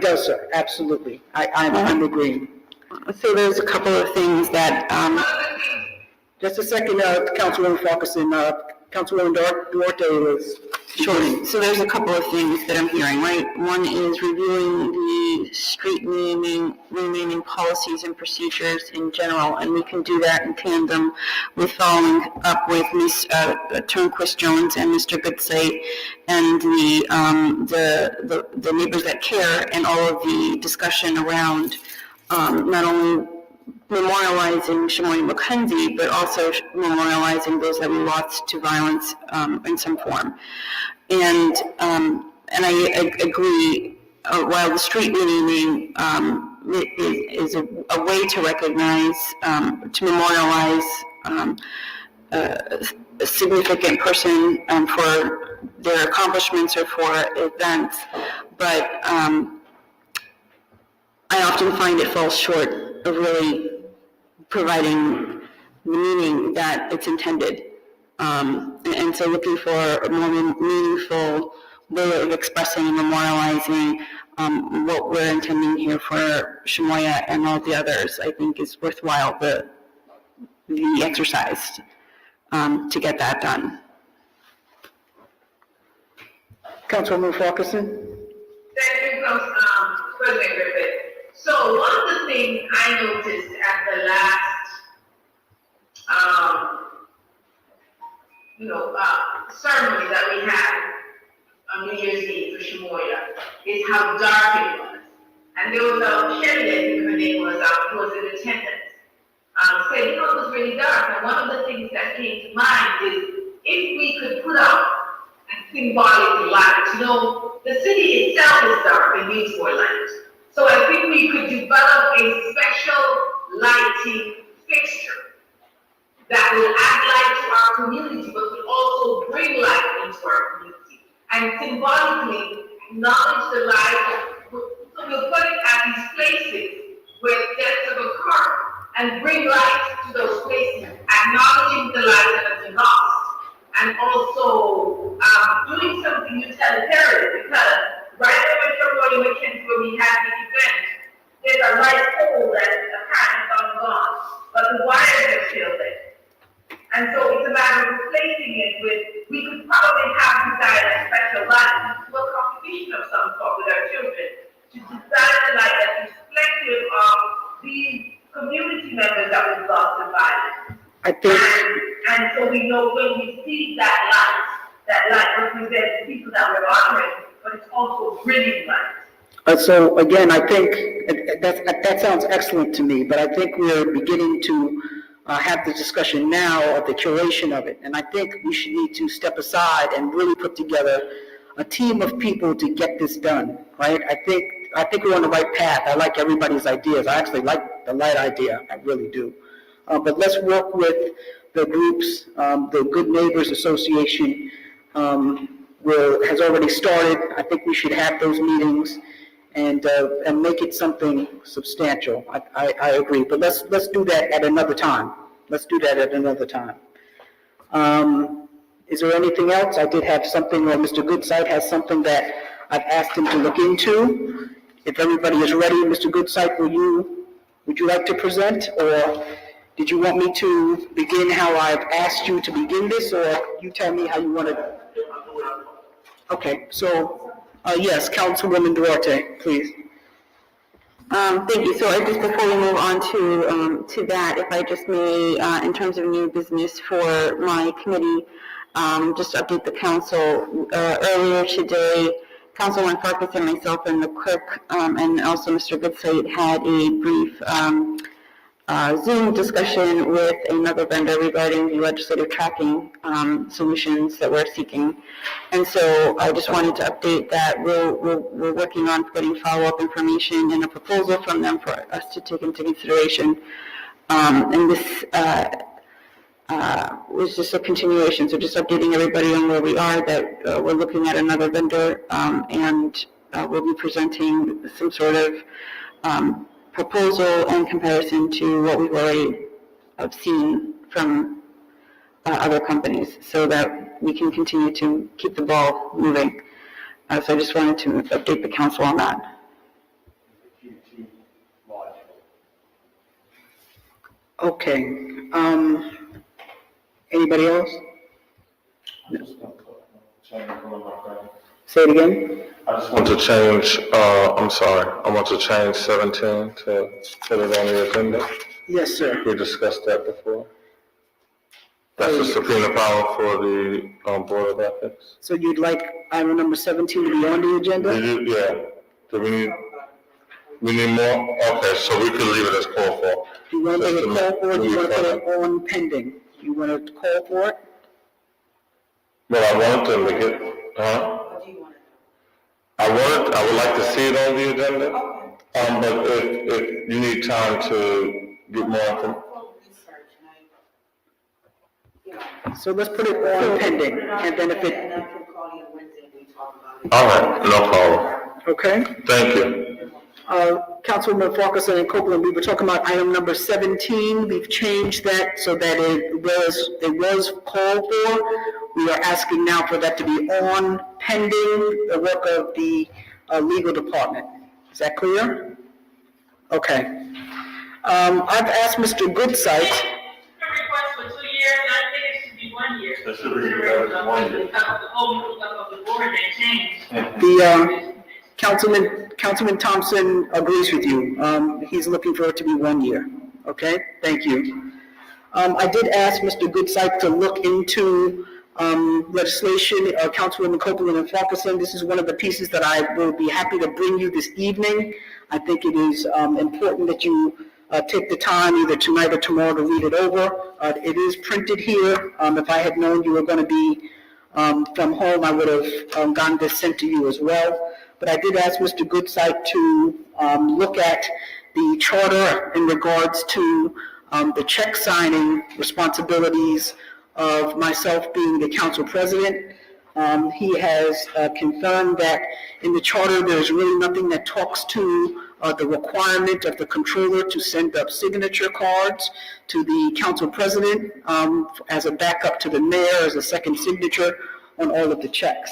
does, sir, absolutely. I'm agreeing. So there's a couple of things that, Just a second, Councilwoman Farquharson, Councilwoman Duarte was. sure, so there's a couple of things that I'm hearing, right? One is reviewing the street renaming policies and procedures in general, and we can do that in tandem with following up with Ms. Turnquist Jones and Mr. Goodsay and the Neighbors That Care and all of the discussion around not only memorializing Shamoy McKenzie, but also memorializing those that we lost to violence in some form. And I agree, while the street renaming is a way to recognize, to memorialize a significant person for their accomplishments or for events, but I often find it falls short of really providing the meaning that it's intended. And so looking for a more meaningful way of expressing and memorializing what we're intending here for Shamoya and all the others, I think is worthwhile the exercise to get that done. Councilwoman Farquharson? Thank you, President Griffith. So one of the things I noticed at the last, ceremony that we had on New Year's Eve for Shamoya is how dark it was. And there was a Shelly, I think her name was, who was in attendance, said, it was really dark. And one of the things that came to mind is if we could put out a symbolic light. The city itself is dark and needs more light. So I think we could develop a special lighting fixture that will add light to our community, but will also bring light into our community. And symbolically acknowledge the light. So we'll put it at these places where deaths have occurred and bring light to those places, acknowledging the light that has been lost. And also doing something utilitarian, because right over from William McKenzie, where we had the event, there's a light pole that apparently gone, but the wires are still there. And so it's a matter of replacing it with, we could probably have design a special light, do a competition of some sort with our children, to design a light that's reflective of these community members that we've lost in violence. I think. And so we know when we see that light represents people that we're honoring, but it's also brilliant light. So again, I think that sounds excellent to me, but I think we're beginning to have the discussion now of the curation of it. And I think we should need to step aside and really put together a team of people to get this done, right? I think we're on the right path. I like everybody's ideas. I actually like the light idea. I really do. But let's work with the groups. The Good Neighbors Association has already started. I think we should have those meetings and make it something substantial. I agree, but let's do that at another time. Let's do that at another time. Is there anything else? I did have something, or Mr. Goodside has something that I've asked him to look into. If everybody is ready, Mr. Goodside, would you like to present, or did you want me to begin how I've asked you to begin this, or you tell me how you want to? Okay, so, yes, Councilwoman Duarte, please. Thank you. So just before we move on to that, if I just may, in terms of new business for my committee, just update the council. Earlier today, Councilwoman Farkas and myself and the clerk, and also Mr. Goodside had a brief Zoom discussion with another vendor regarding the legislative tracking solutions that we're seeking. And so I just wanted to update that we're working on putting follow-up information and a proposal from them for us to take into consideration. And this was just a continuation, so just updating everybody on where we are, that we're looking at another vendor, and we'll be presenting some sort of proposal in comparison to what we've already seen from other companies, so that we can continue to keep the ball moving. So I just wanted to update the council on that. Okay. Anybody else? Say it again. I just want to change, I'm sorry, I want to change 17 to put it on the agenda. Yes, sir. We discussed that before. That's the subpoena power for the Board of Ethics. So you'd like item number 17 to be on the agenda? Yeah. Do we need more? Okay, so we could leave it as called for. Do you want to call for it, or do you want to put it on pending? You want to call for it? Well, I want them to get, I would like to see it on the agenda. But if you need time to get more information. So let's put it on pending, and then if it, All right, no problem. okay? Thank you. Councilwoman Farkas and Copeland, we were talking about item number 17. We've changed that so that it was called for. We are asking now for that to be on pending the work of the legal department. Is that clear? Okay. I've asked Mr. Goodside. Request for 2 years, I think it should be 1 year. That should be 1 year. The whole makeup of the board that changed. The Councilman Thompson agrees with you. He's looking for it to be 1 year. Okay, thank you. I did ask Mr. Goodside to look into legislation, Councilwoman Copeland and Farquharson. This is one of the pieces that I will be happy to bring you this evening. I think it is important that you take the time either tonight or tomorrow to read it over. It is printed here. If I had known you were going to be from home, I would have gotten this sent to you as well. But I did ask Mr. Goodside to look at the charter in regards to the check signing responsibilities of myself being the council president. He has confirmed that in the charter, there's really nothing that talks to the requirement of the controller to send up signature cards to the council president as a backup to the mayor as a second signature on all of the checks.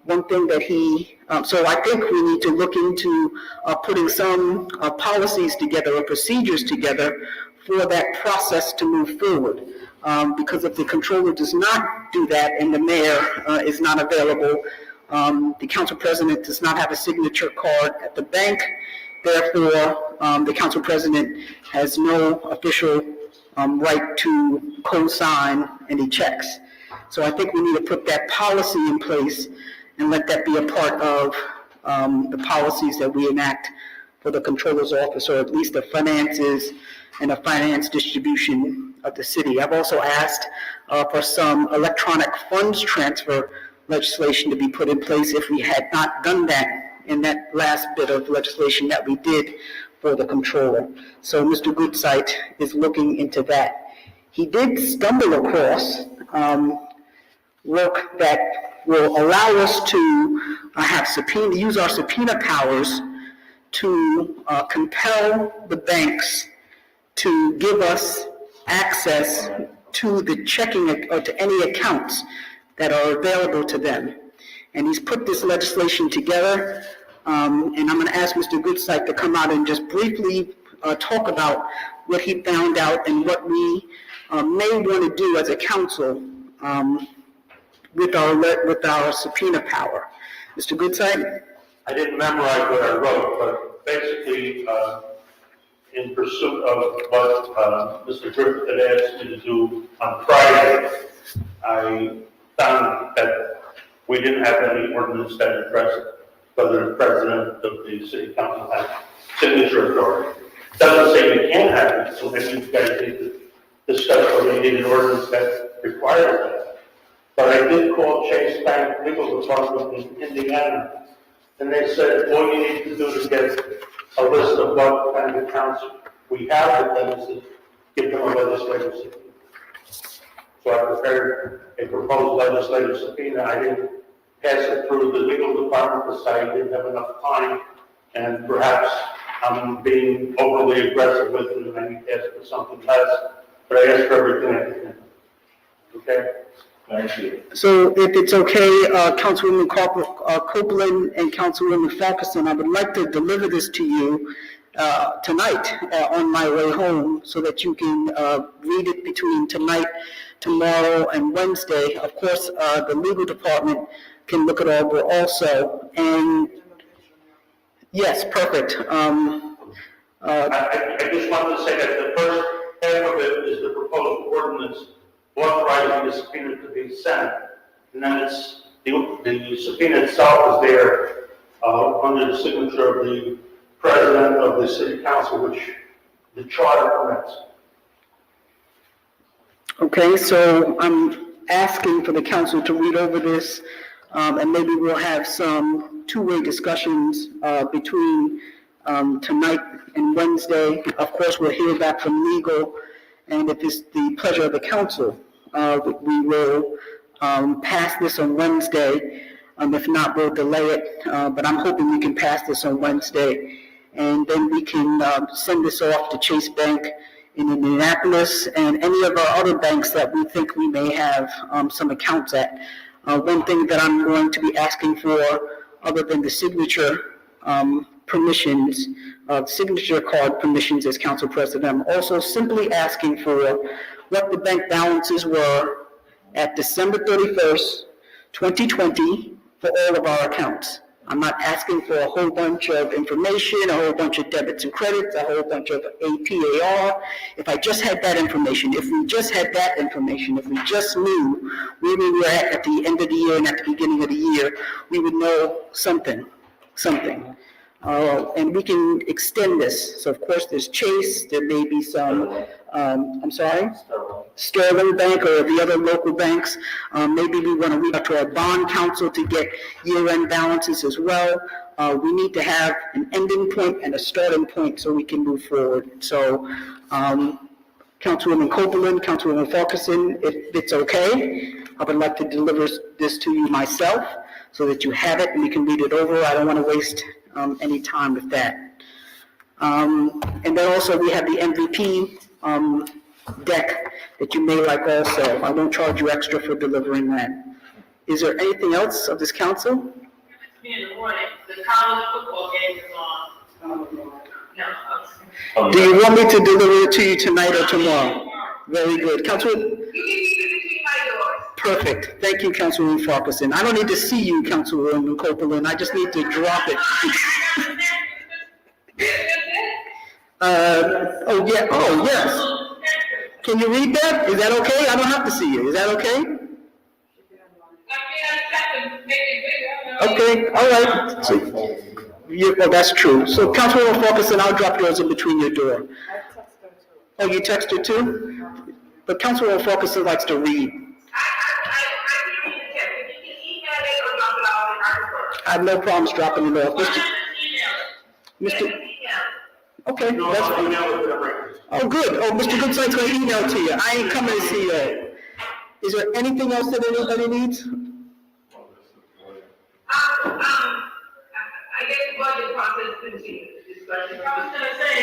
One thing that so I think we need to look into putting some policies together or procedures together for that process to move forward. Because if the controller does not do that and the mayor is not available, the council president does not have a signature card at the bank. Therefore, the council president has no official right to co-sign any checks. So I think we need to put that policy in place and let that be a part of the policies that we enact for the controller's office, or at least the finances and a finance distribution of the city. I've also asked for some electronic funds transfer legislation to be put in place if we had not done that in that last bit of legislation that we did for the controller. So Mr. Goodside is looking into that. he did stumble across work that will allow us to use our subpoena powers to compel the banks to give us access to the checking or to any accounts that are available to them. And he's put this legislation together, and I'm going to ask Mr. Goodsite to come out and just briefly talk about what he found out and what we may want to do as a council with our subpoena power. Mr. Goodsite? I didn't memorize what I wrote, but basically, in pursuit of what Mr. Griffith had asked me to do on Friday, I found that we didn't have any ordinance that addressed whether the president of the city council has signature authority. Doesn't say you can't have it, so maybe you guys need to discuss whether you need an ordinance that requires that. But I did call Chase Bank Legal Department in Indiana, and they said all you need to do to get a list of what kind of accounts we have with them is to give them a legislative subpoena. So I prepared a proposed legislative subpoena. I didn't pass it through the legal department because I didn't have enough time, and perhaps I'm being overly aggressive with it, and I need to ask for something less. But I asked for everything I can. Okay? Thank you. So if it's okay, Councilwoman Copeland and Councilwoman Falkerson, I would like to deliver this to you tonight on my way home so that you can read it between tonight, tomorrow, and Wednesday. Of course, the legal department can look it over also. And yes, perfect. I just wanted to say that the first half of it is the proposed ordinance authorizing the subpoena to be sent, and then it's the subpoena itself is there under the signature of the president of the city council, which the charter permits. Okay, so I'm asking for the council to read over this, and maybe we'll have some two-way discussions between tonight and Wednesday. Of course, we'll hear back from legal, and if it's the pleasure of the council, we will pass this on Wednesday. If not, we'll delay it, but I'm hoping we can pass this on Wednesday, and then we can send this off to Chase Bank in Indianapolis and any of our other banks that we think we may have some accounts at. One thing that I'm going to be asking for, other than the signature permissions, signature card permissions as council president, I'm also simply asking for what the bank balances were at December 31st, 2020 for all of our accounts. I'm not asking for a whole bunch of information, a whole bunch of debits and credits, a whole bunch of APAR. If I just had that information, if we just had that information, if we just knew where we were at the end of the year and at the beginning of the year, we would know something. And we can extend this. So of course there's Chase, there may be some, Sterling Bank or the other local banks. Maybe we want to reach out to our bond council to get year-end balances as well. We need to have an ending point and a starting point so we can move forward. So Councilwoman Copeland, Councilwoman Falkerson, if it's okay, I would like to deliver this to you myself so that you have it and you can read it over. I don't want to waste any time with that. And then also we have the MVP deck that you may like also. I won't charge you extra for delivering that. Is there anything else of this council? In the morning, the college football game is on. No. Do you want me to deliver it to you tonight or tomorrow? Very good. Councilwoman? You can keep it between my doors. Perfect. Thank you, Councilwoman Falkerson. I don't need to see you, Councilwoman Copeland. I just need to drop it. Oh, yes. Can you read that? Is that okay? I don't have to see you. Is that okay? Okay, all right. So, well, that's true. So, Councilwoman Falkerson, I'll drop yours in between your door. Oh, you text her too? But Councilwoman Falkerson likes to read. I have no problems dropping it off. Mr. Okay, that's fine. Oh, good. Oh, Mr. Goodsight's gonna email to you. I ain't coming to see you. Is there anything else that anybody needs? I guess the budget process continues, discussion. I was gonna say,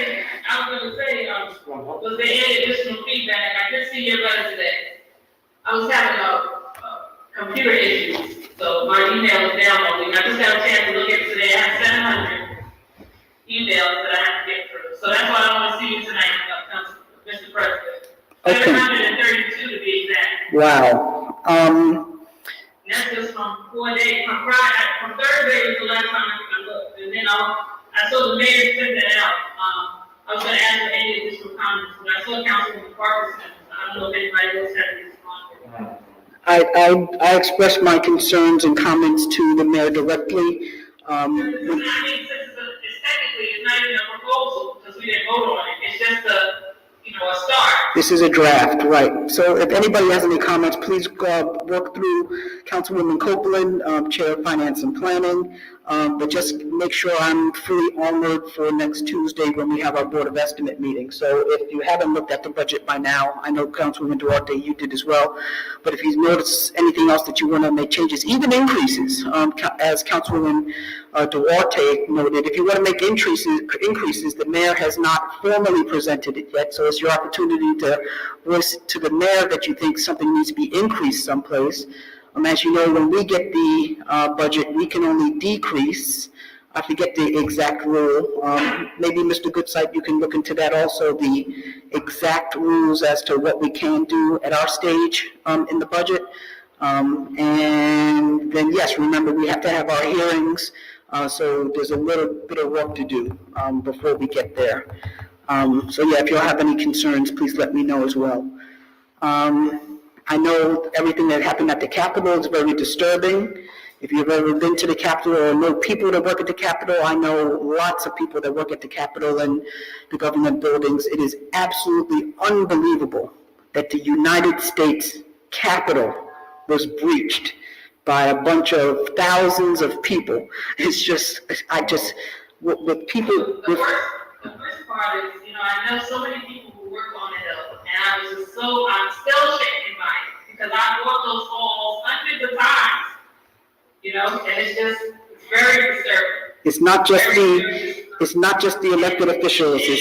was there any additional feedback? I did see your letter today. I was having computer issues, so my email was downloading. I just got a chance to look at it today. I have 700 emails that I have to get through. So that's why I want to see you tonight, Mr. President. Okay. 732 to be exact. Wow. And that's just from 4 days, from Friday, from Thursday was the last time I looked. And then I saw the mayor send that out. I was gonna ask for any additional comments, but I saw Councilwoman Parkinson. I don't know if anybody else had responded. I expressed my concerns and comments to the mayor directly. I mean, since it's technically, it's not even a proposal, because we didn't vote on it. It's just a start. This is a draft, right. So if anybody has any comments, please work through Councilwoman Copeland, Chair of Finance and Planning. But just make sure I'm fully armored for next Tuesday when we have our Board of Estimate meeting. So if you haven't looked at the budget by now, I know Councilwoman Duarte, you did as well. But if you notice anything else that you want to make changes, even increases, as Councilwoman Duarte noted, if you want to make increases, the mayor has not formally presented it yet. So it's your opportunity to voice to the mayor that you think something needs to be increased someplace. As you know, when we get the budget, we can only decrease. I forget the exact rule. Maybe Mr. Goodsight, you can look into that also, the exact rules as to what we can do at our stage in the budget. And then, yes, remember, we have to have our hearings, so there's a little bit of work to do before we get there. So, yeah, if you have any concerns, please let me know as well. I know everything that happened at the Capitol is very disturbing. If you've ever been to the Capitol or know people that work at the Capitol, I know lots of people that work at the Capitol and the government buildings. It is absolutely unbelievable that the United States Capitol was breached by a bunch of thousands of people. It's just, with people. The worst part is, I know so many people who work on the Hill, and I'm still shaking by it, because I walked those halls hundreds of times, and it's very disturbing. It's not just the elected officials. Those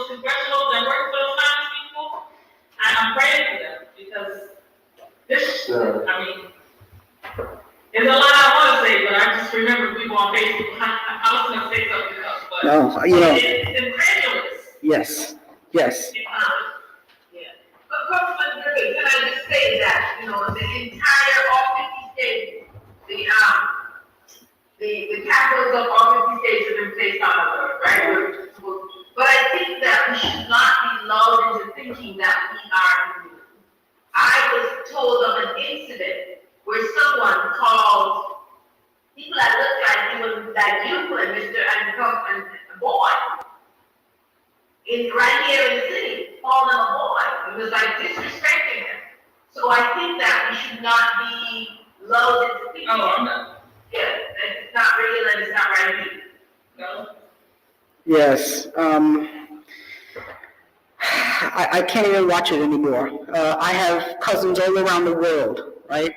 professionals that work for those kind of people, I'm praying for them, because there's a lot I want to say, but I just remember people on Facebook. I was going to say something else, but it's incredulous. Yes. Yeah. But Councilman Griffin, can I just say that, the entire all 50 states, the capitals of all 50 states have been placed on alert, right? But I think that we should not be lulled into thinking that we are immune. I was told of an incident where someone called people that looked like you and Mr. and boy, right here in the city, calling him a boy. It was like disrespecting him. So I think that we should not be lulled into thinking. Oh, I'm not. Yeah, it's not real and it's not right either. No? Yes. I can't even watch it anymore. I have cousins all around the world, right?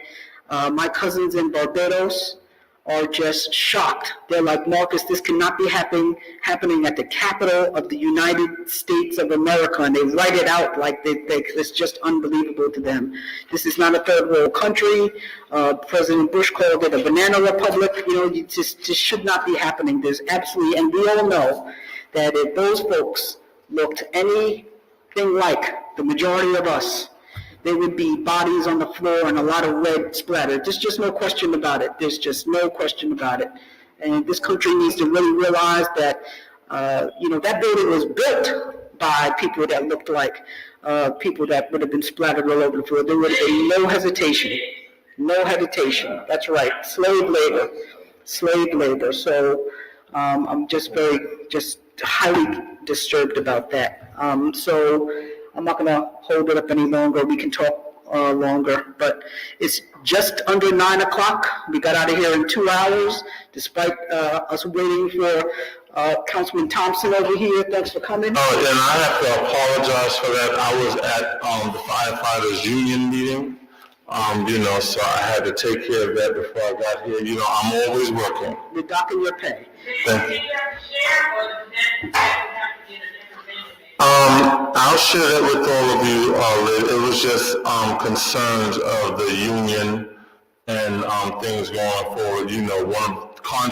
My cousins in Barbados are just shocked. They're like, Marcus, this cannot be happening at the capital of the United States of America. And they write it out like it's just unbelievable to them. This is not a third world country. President Bush called it a banana republic. You just should not be happening. There's absolutely, and we all know that if those folks looked anything like the majority of us, there would be bodies on the floor and a lot of red splatter. There's just no question about it. There's just no question about it. And this country needs to really realize that, that building was built by people that looked like people that would have been splattered all over the floor. There would have been no hesitation. No hesitation. That's right. Slave labor. So I'm just highly disturbed about that. So I'm not going to hold it up any longer. We can talk longer, but it's just under 9 o'clock. We got out of here in 2 hours, despite us waiting for Councilman Thompson over here. Thanks for coming. And I have to apologize for that. I was at the firefighters union meeting, so I had to take care of that before I got here. I'm always working. We're docking your pay. Thank you. Do you have to share, or does that have to be in a different venue? I'll share that with all of you, Liz. It was just concerns of the union and things going forward. One contract